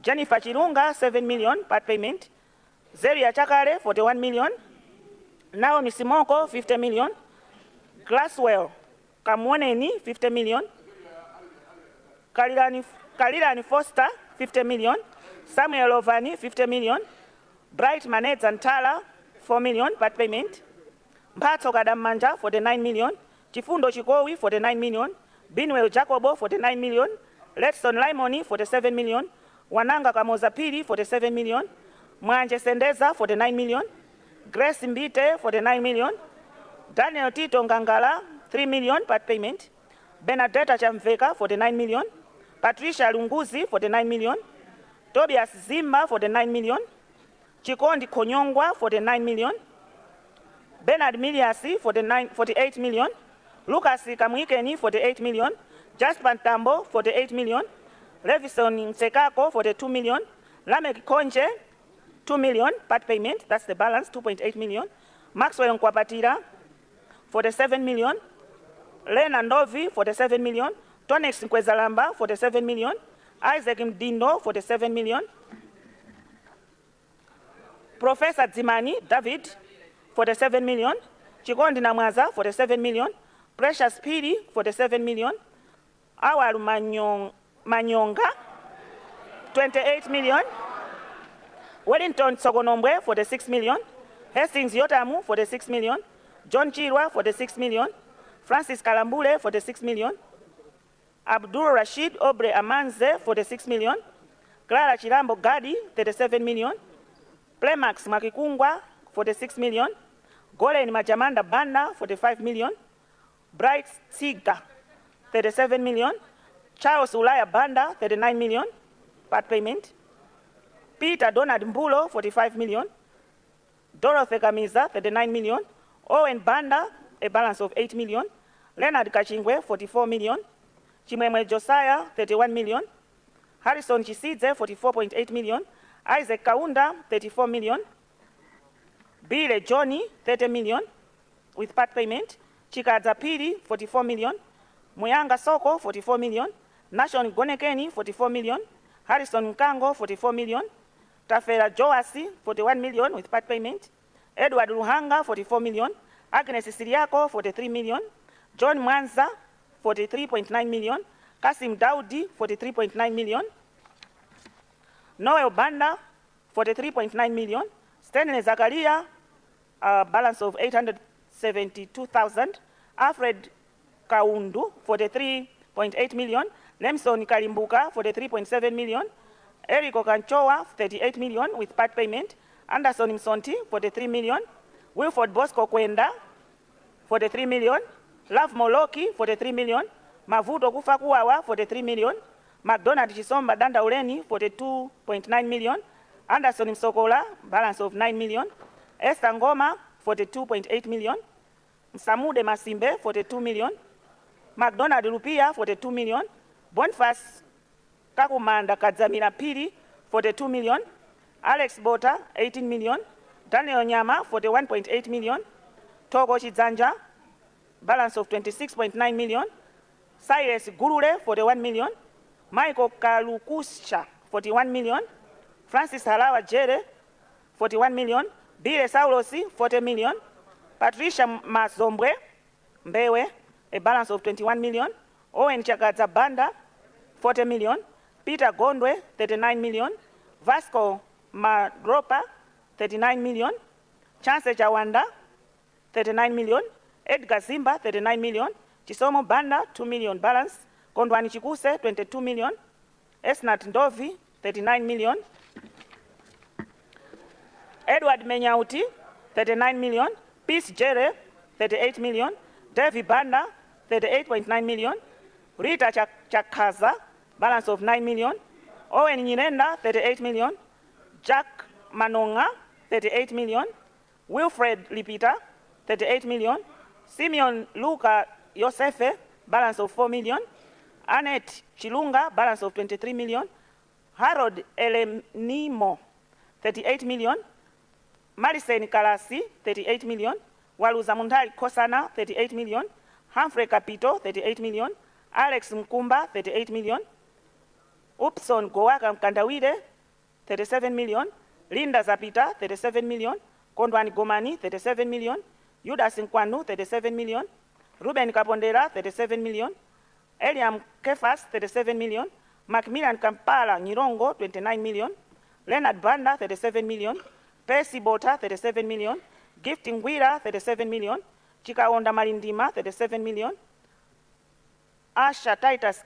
Jennifer Chirunga, 7 million, part payment. Zeria Chakare, 41 million. Naomi Simoko, 50 million. Glasswell Kamwoneni, 50 million. Kalilani Foster, 50 million. Samuel Ovani, 50 million. Bright Manets and Tala, 4 million, part payment. Mpatso Kadamanja, 49 million. Chifundo Chikowi, 49 million. Binwell Jacobo, 49 million. Letson Limoni, 47 million. Wananga Kamozapiri, 47 million. Mwanje Sendeza, 49 million. Grace Mbite, 49 million. Daniel Tito Ngangala, 3 million, part payment. Benedetta Chamveka, 49 million. Patricia Lunguzi, 49 million. Tobias Zimba, 49 million. Chikondi Konyongwa, 49 million. Bernard Miliasi, 48 million. Lucas Kamwikeni, 48 million. Jasper Tambo, 48 million. Levison Sekako, 42 million. Lamek Konje, 2 million, part payment, that's the balance, 2.8 million. Maxwell Nkwapatira, 47 million. Lena Ndovi, 47 million. Tonex Nkwezalamba, 47 million. Isaac Mdindo, 47 million. Professor Zimani David, 47 million. Chikondi Namwaza, 47 million. Precious Piri, 47 million. Awal Manyonga, 28 million. Wellington Sogonombwe, 46 million. Hastings Yotamu, 46 million. John Chirwa, 46 million. Francis Kalambule, 46 million. Abdul Rashid Obre Amanze, 46 million. Clara Chirambo Gadi, 37 million. Plemax Makikungwa, 46 million. Golen Majamanda Banda, 45 million. Bright Siga, 37 million. Charles Ulaya Banda, 39 million, part payment. Peter Donald Mbulo, 45 million. Dorothy Kamiza, 39 million. Owen Banda, a balance of 8 million. Leonard Kachingwe, 44 million. Chimwemwe Josiah, 31 million. Harrison Chisidze, 44.8 million. Isaac Kaunda, 34 million. Bile Johnny, 30 million, with part payment. Chikadza Piri, 44 million. Muyanga Soko, 44 million. Nation Gonekeni, 44 million. Harrison Nkango, 44 million. Tafera Joasi, 41 million, with part payment. Edward Luhanga, 44 million. Agnes Siriako, 43 million. John Mwanza, 43.9 million. Kasim Daudi, 43.9 million. Noel Banda, 43.9 million. Stanley Zakaria, balance of 872,000. Alfred Kaundu, 43.8 million. Lemson Kalimbuka, 43.7 million. Eriko Kanchoa, 38 million, with part payment. Anderson Msonti, 43 million. Wilford Bosco Kwenda, 43 million. Love Moloki, 43 million. Mavuto Kufakuawa, 43 million. McDonald Chisomba Danda Uleni, 42.9 million. Anderson Msokola, balance of 9 million. Esther Ngoma, 42.8 million. Samude Masimbe, 42 million. McDonald Lupia, 42 million. Boniface Kakumanda Kadzamira Piri, 42 million. Alex Bota, 18 million. Daniel Nyama, 41.8 million. Togo Chidzanja, balance of 26.9 million. Cyrus Gurule, 41 million. Michael Kalukusha, 41 million. Francis Halawa Jere, 41 million. Bile Saulosi, 40 million. Patricia Mazombwe Mbewe, a balance of 21 million. Owen Chakadza Banda, 40 million. Peter Gondwe, 39 million. Vasco Madropa, 39 million. Chance Chawanda, 39 million. Edgar Zimba, 39 million. Chisomo Banda, 2 million balance. Kondwani Chikuse, 22 million. Esnat Ndovi, 39 million. Edward Menyauti, 39 million. Peace Jere, 38 million. Davy Banda, 38.9 million. Rita Chakaza, balance of 9 million. Owen Nyirenda, 38 million. Jack Manonga, 38 million. Wilfred Lipita, 38 million. Simeon Luka Yosefe, balance of 4 million. Annette Chilunga, balance of 23 million. Harold Elenimo, 38 million. Marisen Kalasi, 38 million. Waluza Mundali Kosana, 38 million. Humphrey Capito, 38 million. Alex Mkumba, 38 million. Upson Goaka Mkandawide, 37 million. Linda Zapita, 37 million. Kondwani Gomani, 37 million. Yudas Nkwanu, 37 million. Ruben Kapondera, 37 million. Eliam Kefas, 37 million. Macmillan Kampala Nyirongo, 29 million. Leonard Banda, 37 million. Percy Bota, 37 million. Gifting Wira, 37 million. Chikaonda Malindima, 37 million. Asha Titus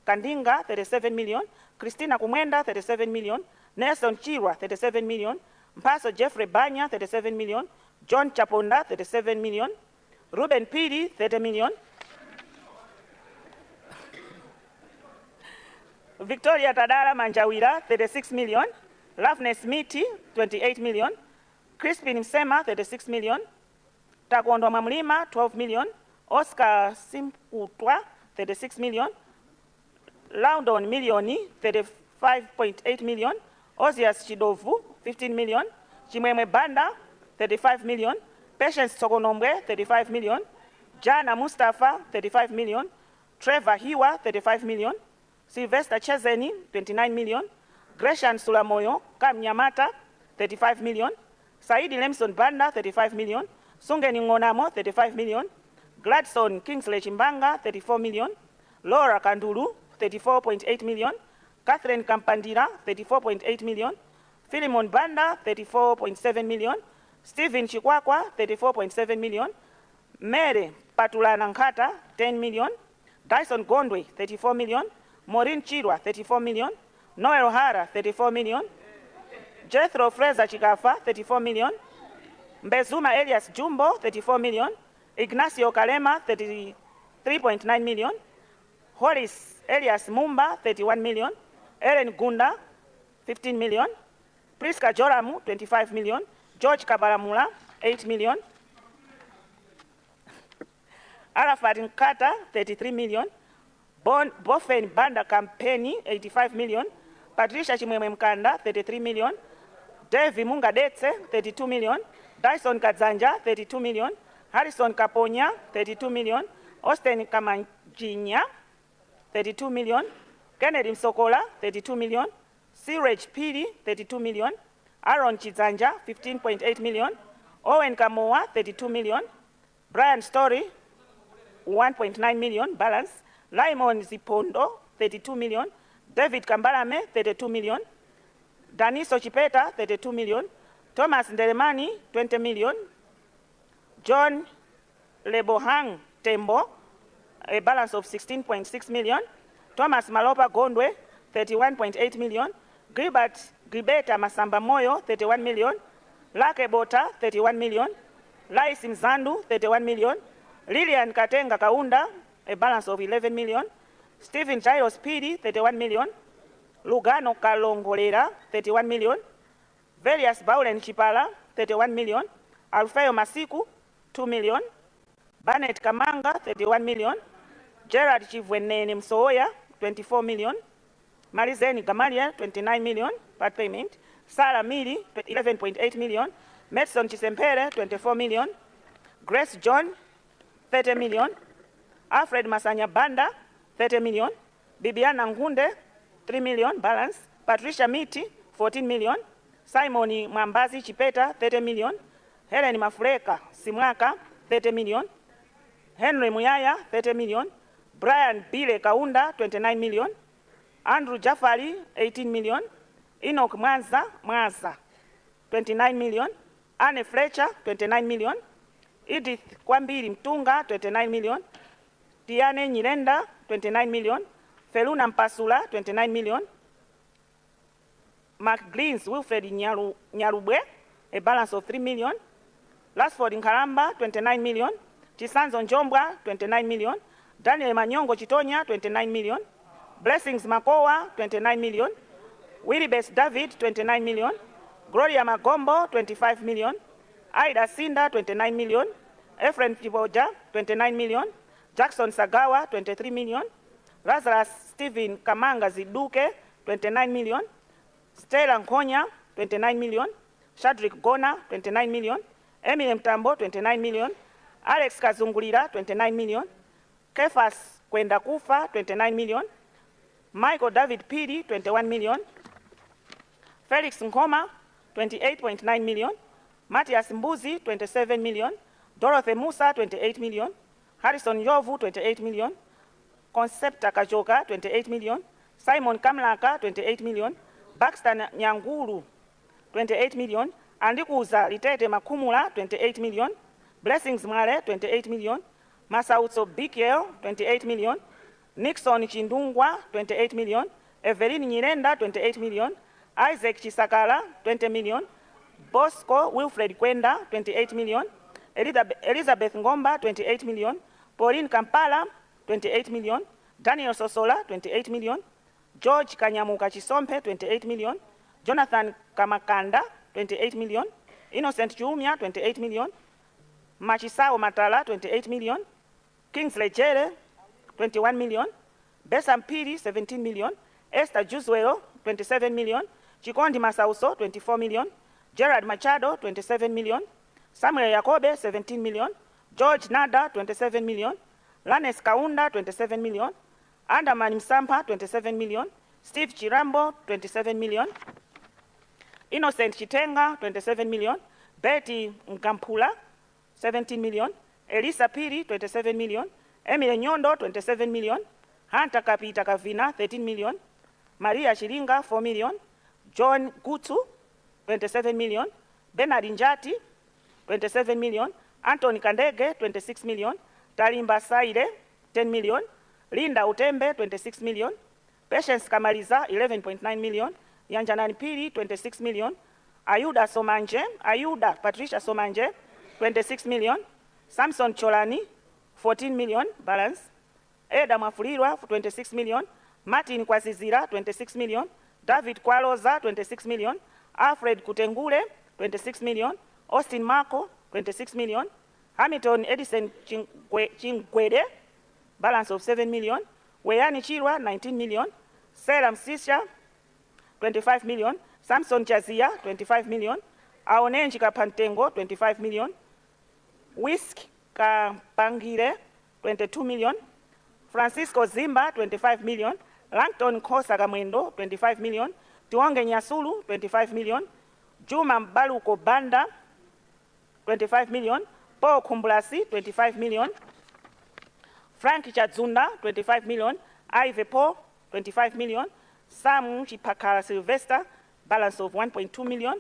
Kandinga, 37 million. Christina Kumwenda, 37 million. Nelson Chirwa, 37 million. Mpaso Jeffrey Banya, 37 million. John Chaponda, 37 million. Ruben Pidi, 30 million. Victoria Tadara Manjawira, 36 million. Loveness Miti, 28 million. Crispin Msema, 36 million. Takondo Mamlima, 12 million. Oscar Simputwa, 36 million. Loudon Milioni, 35.8 million. Ozias Chidovu, 15 million. Chimwemwe Banda, 35 million. Patience Tokonombe, 35 million. Jana Mustafa, 35 million. Trevor Hiwa, 35 million. Sylvester Chezeni, 29 million. Gresham Sulamoyo, Kam Nyamata, 35 million. Saidi Lemson Banda, 35 million. Sungeni Ngonamo, 35 million. Gladstone Kingsley Chimbanga, 34 million. Laura Kandulu, 34.8 million. Catherine Kampandira, 34.8 million. Philemon Banda, 34.7 million. Stephen Chikwakwa, 34.7 million. Mary Patulana Nkata, 10 million. Dyson Gondwe, 34 million. Maureen Chirwa, 34 million. Noel Hara, 34 million. Jethro Fraser Chikafa, 34 million. Mbezuma Elias Jumbo, 34 million. Ignacio Kalema, 33.9 million. Horace Elias Mumba, 31 million. Ellen Gunda, 15 million. Priska Joramu, 25 million. George Kabaramula, 8 million. Arafat Nkata, 33 million. Bofen Banda Campeni, 85 million. Patricia Chimwemwe Mkanda, 33 million. Devi Munga Detse, 32 million. Dyson Kadzanja, 32 million. Harrison Kaponya, 32 million. Austin Kamanjinya, 32 million. Kennedy Msokola, 32 million. Siraj Pidi, 32 million. Aaron Chizanja, 15.8 million. Owen Kamoa, 32 million. Brian Story, 1.9 million balance. Laimon Zipondo, 32 million. David Kambalame, 32 million. Daniso Chipeta, 32 million. Thomas Nderemani, 20 million. John Lebohang Tembo, a balance of 16.6 million. Thomas Malopa Gondwe, 31.8 million. Gribeta Masamba Moyo, 31 million. Lake Bota, 31 million. Laisim Zandu, 31 million. Lilian Katenga Kaunda, a balance of 11 million. Stephen Jairos Pidi, 31 million. Lugano Kalongolera, 31 million. Various Baulen Chipala, 31 million. Alfeo Masiku, 2 million. Barnett Kamanga, 31 million. Gerard Chivwenene Msoya, 24 million. Marizeni Gamalia, 29 million, part payment. Sarah Mili, 11.8 million. Medson Chisempere, 24 million. Grace John, 30 million. Alfred Masanya Banda, 30 million. Bibiana Ngunde, 3 million balance. Patricia Miti, 14 million. Simon Mambazi Chipeta, 30 million. Helen Mafureka Simwaka, 30 million. Henry Muyaya, 30 million. Brian Bile Kaunda, 29 million. Andrew Jafari, 18 million. Enoch Mwaza, 29 million. Anne Fletcher, 29 million. Edith Kwambiri Mtunga, 29 million. Tiane Nyirenda, 29 million. Feluna Mpasula, 29 million. Mark Greens Wilfred Nyarubwe, a balance of 3 million. Lasford Nkaramba, 29 million. Chisanzo Njombwa, 29 million. Daniel Manyongo Chitonya, 29 million. Blessings Makowa, 29 million. Willibes David, 29 million. Gloria Magombo, 25 million. Ida Sinda, 29 million. Ephraim Chiboja, 29 million. Jackson Sagawa, 23 million. Lazarus Stephen Kamanga Ziduke, 29 million. Stella Nkonya, 29 million. Shadrick Gona, 29 million. Emily Mtambo, 29 million. Alex Kazungulira, 29 million. Kefas Kwenda Kufa, 29 million. Michael David Pidi, 21 million. Felix Nkoma, 28.9 million. Matthias Mbuzi, 27 million. Dorothy Musa, 28 million. Harrison Yovu, 28 million. Concepta Kajoka, 28 million. Simon Kamlaka, 28 million. Baxter Nyangulu, 28 million. Andikuza Litete Makumula, 28 million. Blessings Mare, 28 million. Masautso Bikiel, 28 million. Nixon Chindungwa, 28 million. Evelyn Nyirenda, 28 million. Isaac Chisakala, 20 million. Bosco Wilfred Kwenda, 28 million. Elizabeth Ngomba, 28 million. Pauline Kampala, 28 million. Daniel Sosola, 28 million. George Kanyamuka Chisompe, 28 million. Jonathan Kamakanda, 28 million. Innocent Jumia, 28 million. Machisao Matala, 28 million. Kingsley Jere, 21 million. Besam Piri, 17 million. Esther Juzwelo, 27 million. Chikondi Masauso, 24 million. Gerard Machado, 27 million. Samuel Yakobe, 17 million. George Nada, 27 million. Lanes Kaunda, 27 million. Andaman Msampa, 27 million. Steve Chirambo, 27 million. Innocent Chitenga, 27 million. Betty Ngampula, 17 million. Elisa Piri, 27 million. Emile Nyondo, 27 million. Hunter Kapita Kavina, 13 million. Maria Chiringa, 4 million. John Gutu, 27 million. Bernard Njati, 27 million. Anthony Kandege, 26 million. Talimba Saide, 10 million. Linda Utembe, 26 million. Patience Kamaliza, 11.9 million. Yanjanani Piri, 26 million. Ayuda Patricia Somanje, 26 million. Samson Cholani, 14 million balance. Eda Mafulirwa, 26 million. Martin Kwasizira, 26 million. David Kwaloza, 26 million. Alfred Kutengule, 26 million. Austin Marco, 26 million. Hamilton Edison Chingwede, balance of 7 million. Weyani Chirwa, 19 million. Selam Sisha, 25 million. Samson Chazia, 25 million. Aonenji Kapantengo, 25 million. Whisk Kapangire, 22 million. Francisco Zimba, 25 million. Langton Kosa Gamwendo, 25 million. Tuonge Nyasulu, 25 million. Juma Baluko Banda, 25 million. Paul Kumbulasi, 25 million. Frank Chadzunda, 25 million. Ive Paul, 25 million. Sam Chipakara Sylvester, balance of 1.2 million.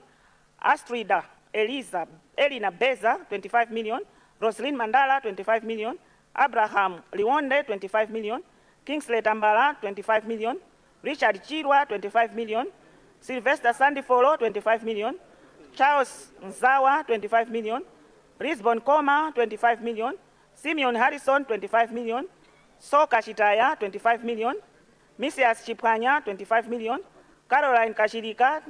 Astrida Elina Beza, 25 million. Roslyn Mandala, 25 million. Abraham Liwonde, 25 million. Kingsley Tambala, 25 million. Richard Chirwa, 25 million. Sylvester Sandifolo, 25 million. Charles Nzawa, 25 million. Lisbon Koma, 25 million. Simeon Harrison, 25 million. Soka Chitaya, 25 million. Misias Chipanya, 25 million. Caroline Kashirika,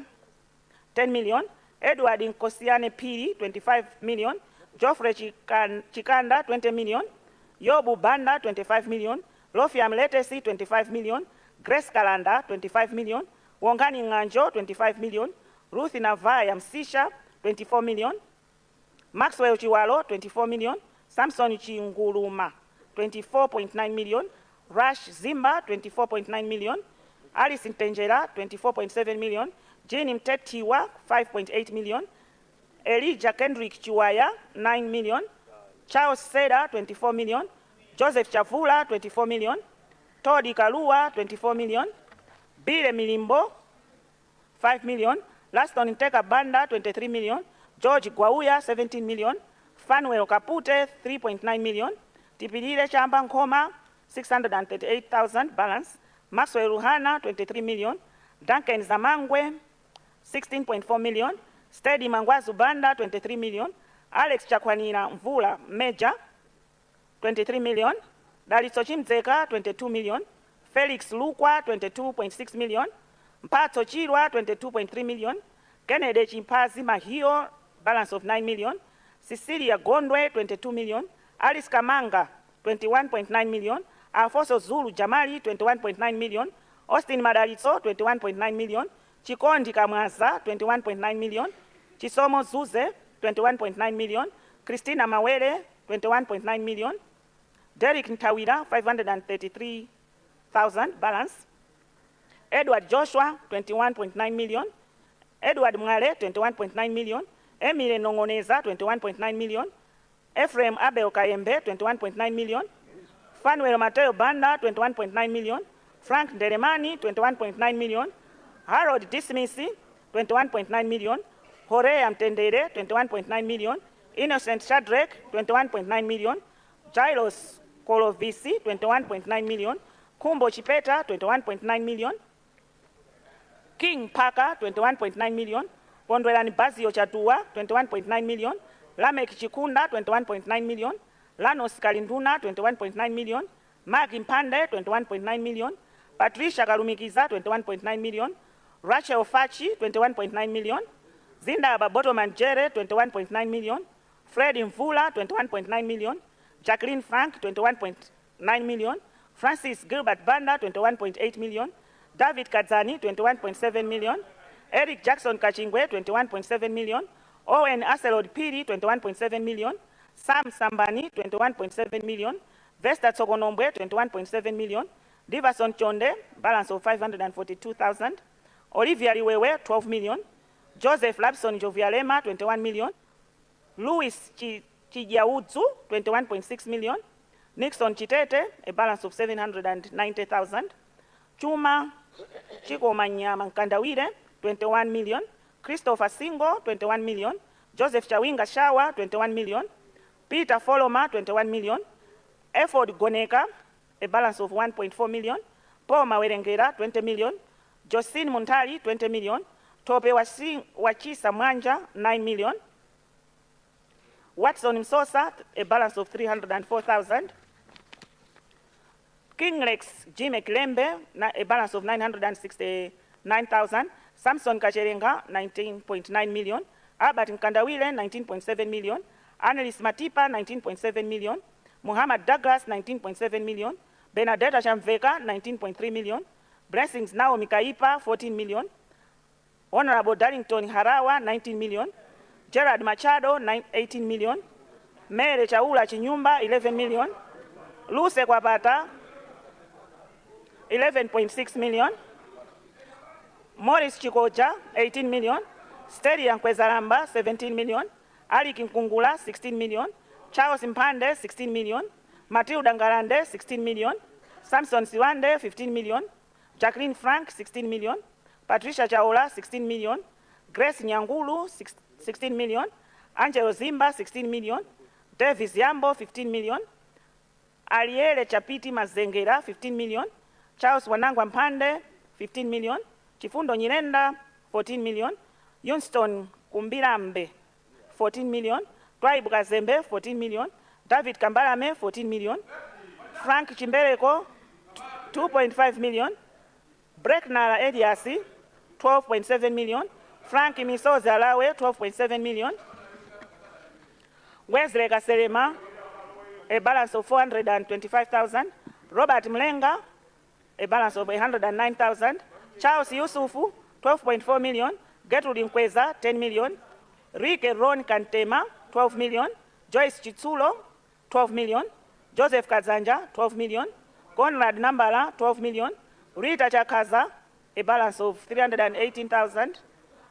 10 million. Edward Nkosiane Piri, 25 million. Geoffrey Chikanda, 20 million. Yobu Banda, 25 million. Lofiam Letesi, 25 million. Grace Kalanda, 25 million. Wongani Nganjo, 25 million. Ruth Navaya Msisha, 24 million. Maxwell Chiwalo, 24 million. Samson Chinguluma, 24.9 million. Rush Zimba, 24.9 million. Alice Ntenjera, 24.7 million. Jenny Mtetiwa, 5.8 million. Elijah Kendrick Chiwaya, 9 million. Charles Seda, 24 million. Joseph Chavula, 24 million. Todi Kalua, 24 million. Bile Milimbo, 5 million. Laston Nteka Banda, 23 million. George Gwauya, 17 million. Fanuel Kapute, 3.9 million. Tipidire Chamba Nkoma, 638,000 balance. Maxwell Ruhana, 23 million. Duncan Zamangwe, 16.4 million. Steady Mangwazu Banda, 23 million. Alex Chakwanina Mvula Major, 23 million. Daliso Chimzeka, 22 million. Felix Lukwa, 22.6 million. Mpato Chirwa, 22.3 million. Kennedy Chimpazi Mahio, balance of 9 million. Cecilia Gondwe, 22 million. Alice Kamanga, 21.9 million. Alfonso Zulu Jamali, 21.9 million. Austin Madalitso, 21.9 million. Chikondi Kamwaza, 21.9 million. Chisomo Zuze, 21.9 million. Christina Mawele, 21.9 million. Derek Ntawira, 533,000 balance. Edward Joshua, 21.9 million. Edward Mwale, 21.9 million. Emile Nongoneza, 21.9 million. Ephraim Abel Kayembe, 21.9 million. Fanuel Mateo Banda, 21.9 million. Frank Nderemani, 21.9 million. Harold Dismisi, 21.9 million. Horea Mtendere, 21.9 million. Innocent Shadrack, 21.9 million. Jailos Kolovisi, 21.9 million. Kumbo Chipeta, 21.9 million. King Parker, 21.9 million. Pondwelani Bazio Chatua, 21.9 million. Lamek Chikunda, 21.9 million. Lanos Kalinduna, 21.9 million. Mark Impande, 21.9 million. Patricia Kalumikiza, 21.9 million. Rachel Fachi, 21.9 million. Zinda Babotoman Jere, 21.9 million. Fred Mvula, 21.9 million. Jacqueline Frank, 21.9 million. Francis Gilbert Banda, 21.8 million. David Kadzani, 21.7 million. Eric Jackson Kachingwe, 21.7 million. Owen Aselod Piri, 21.7 million. Sam Sambani, 21.7 million. Vesta Tsogonombwe, 21.7 million. Diverson Chonde, balance of 542,000. Olivia Liwewe, 12 million. Joseph Lapson Jovialema, 21 million. Louis Chijiaudzu, 21.6 million. Nixon Chitete, a balance of 790,000. Chuma Chikomanya Mankandawire, 21 million. Christopher Singo, 21 million. Joseph Chawinga Shawa, 21 million. Peter Foloma, 21 million. Efford Goneka, a balance of 1.4 million. Paul Mawerengera, 20 million. Josine Muntali, 20 million. Tope Wachisa Mwanja, 9 million. Watson Msosa, a balance of 304,000. King Rex Jimmy Kilembe, a balance of 969,000. Samson Kacherenga, 19.9 million. Albert Nkandawile, 19.7 million. Annalise Matipa, 19.7 million. Muhammad Douglas, 19.7 million. Benedetta Shamveka, 19.3 million. Blessings Naomi Kaipa, 14 million. Honorable Darlington Harawa, 19 million. Gerard Machado, 18 million. Mere Chaula Chinyumba, 11 million. Luce Kwapata, 11.6 million. Morris Chikoja, 18 million. Steri Nkwezaramba, 17 million. Ali Kinkungula, 16 million. Charles Mpande, 16 million. Matilda Ngarande, 16 million. Samson Siwande, 15 million. Jacqueline Frank, 16 million. Patricia Chaola, 16 million. Grace Nyangulu, 16 million. Angelo Zimba, 16 million. Davis Yambo, 15 million. Ariele Chapiti Mazengera, 15 million. Charles Wanangwa Mpande, 15 million. Chifundo Nyirenda, 14 million. Yunston Kumbirambe, 14 million. Twaib Kazembe, 14 million. David Kambalame, 14 million. Frank Chimbereko, 2.5 million. Breknara Ediasi, 12.7 million. Frank Misozi Alawe, 12.7 million. Wesley Kaserema, a balance of 425,000. Robert Mlenga, a balance of 109,000. Charles Yusufu, 12.4 million. Gertrude Nkweza, 10 million. Rike Ron Kantema, 12 million. Joyce Chitsulo, 12 million. Joseph Kazanja, 12 million. Conrad Nambala, 12 million. Rita Chakaza, a balance of 318,000.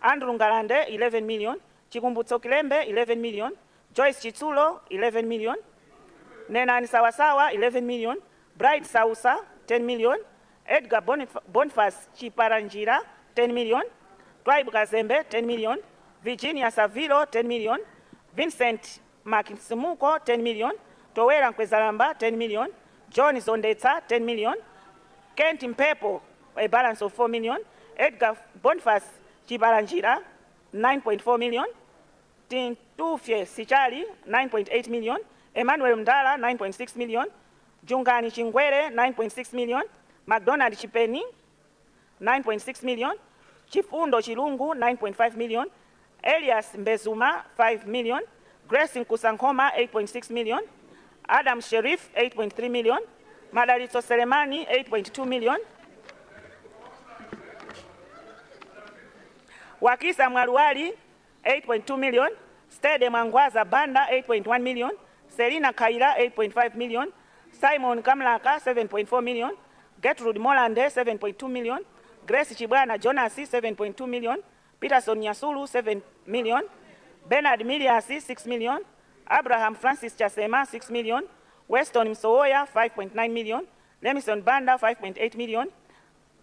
Andrew Ngalande, 11 million. Chikumbutso Kilembe, 11 million. Joyce Chitsulo, 11 million. Nenani Sawasawa, 11 million. Bright Sausa, 10 million. Edgar Boniface Chiparanjira, 10 million. Twaib Kazembe, 10 million. Virginia Savilo, 10 million. Vincent Makisimuko, 10 million. Towera Nkwezalamba, 10 million. John Zondetsa, 10 million. Kent Mpepo, a balance of 4 million. Edgar Boniface Chiparanjira, 9.4 million. Tintufye Sichali, 9.8 million. Emmanuel Mdala, 9.6 million. Jungani Chingwere, 9.6 million. McDonald Chipeni, 9.6 million. Chifundo Chilungu, 9.5 million. Elias Mbezuma, 5 million. Grace Nkusankoma, 8.6 million. Adam Sherif, 8.3 million. Madalitso Selemani, 8.2 million. Wakisa Mwaruwali, 8.2 million. Stede Mangwaza Banda, 8.1 million. Selina Kaira, 8.5 million. Simon Kamlaka, 7.4 million. Gertrude Molande, 7.2 million. Grace Chibwana Jonasi, 7.2 million. Peterson Nyasulu, 7 million. Bernard Miliasi, 6 million. Abraham Francis Chasema, 6 million. Weston Msooya, 5.9 million. Lemison Banda, 5.8 million.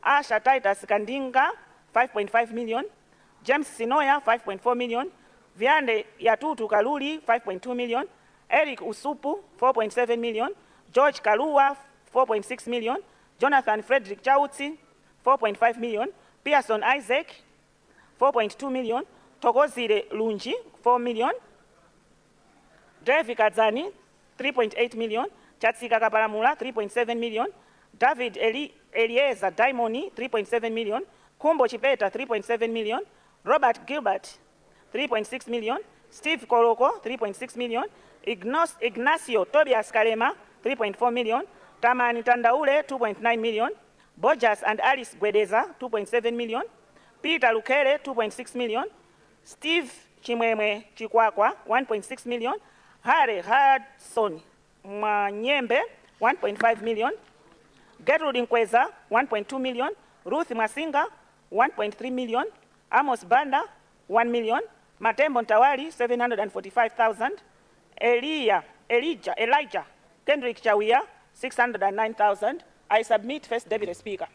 Asha Titus Kandinga, 5.5 million. James Sinoya, 5.4 million. Viande Yatutu Kaluli, 5.2 million. Eric Usupu, 4.7 million. George Kalua, 4.6 million. Jonathan Frederick Chauti, 4.5 million. Pearson Isaac, 4.2 million. Tokozile Lunji, 4 million. Devi Kadzani, 3.8 million. Chatsika Kaparamula, 3.7 million. David Eliezer Daimoni, 3.7 million. Kumbo Chipeta, 3.7 million. Robert Gilbert, 3.6 million. Steve Koroko, 3.6 million. Ignacio Tobias Kalema, 3.4 million. Tamani Tandaule, 2.9 million. Bojas and Alice Gwedeza, 2.7 million. Peter Lukele, 2.6 million. Steve Chimwemwe Chikwakwa, 1.6 million. Harry Hudson Manyembe, 1.5 million. Gertrude Nkweza, 1.2 million. Ruth Masinga, 1.3 million. Amos Banda, 1 million. Matembo Ntawali, 745,000. Elijah Kendrick Chawia, 609,000. I submit first, Deputy Speaker.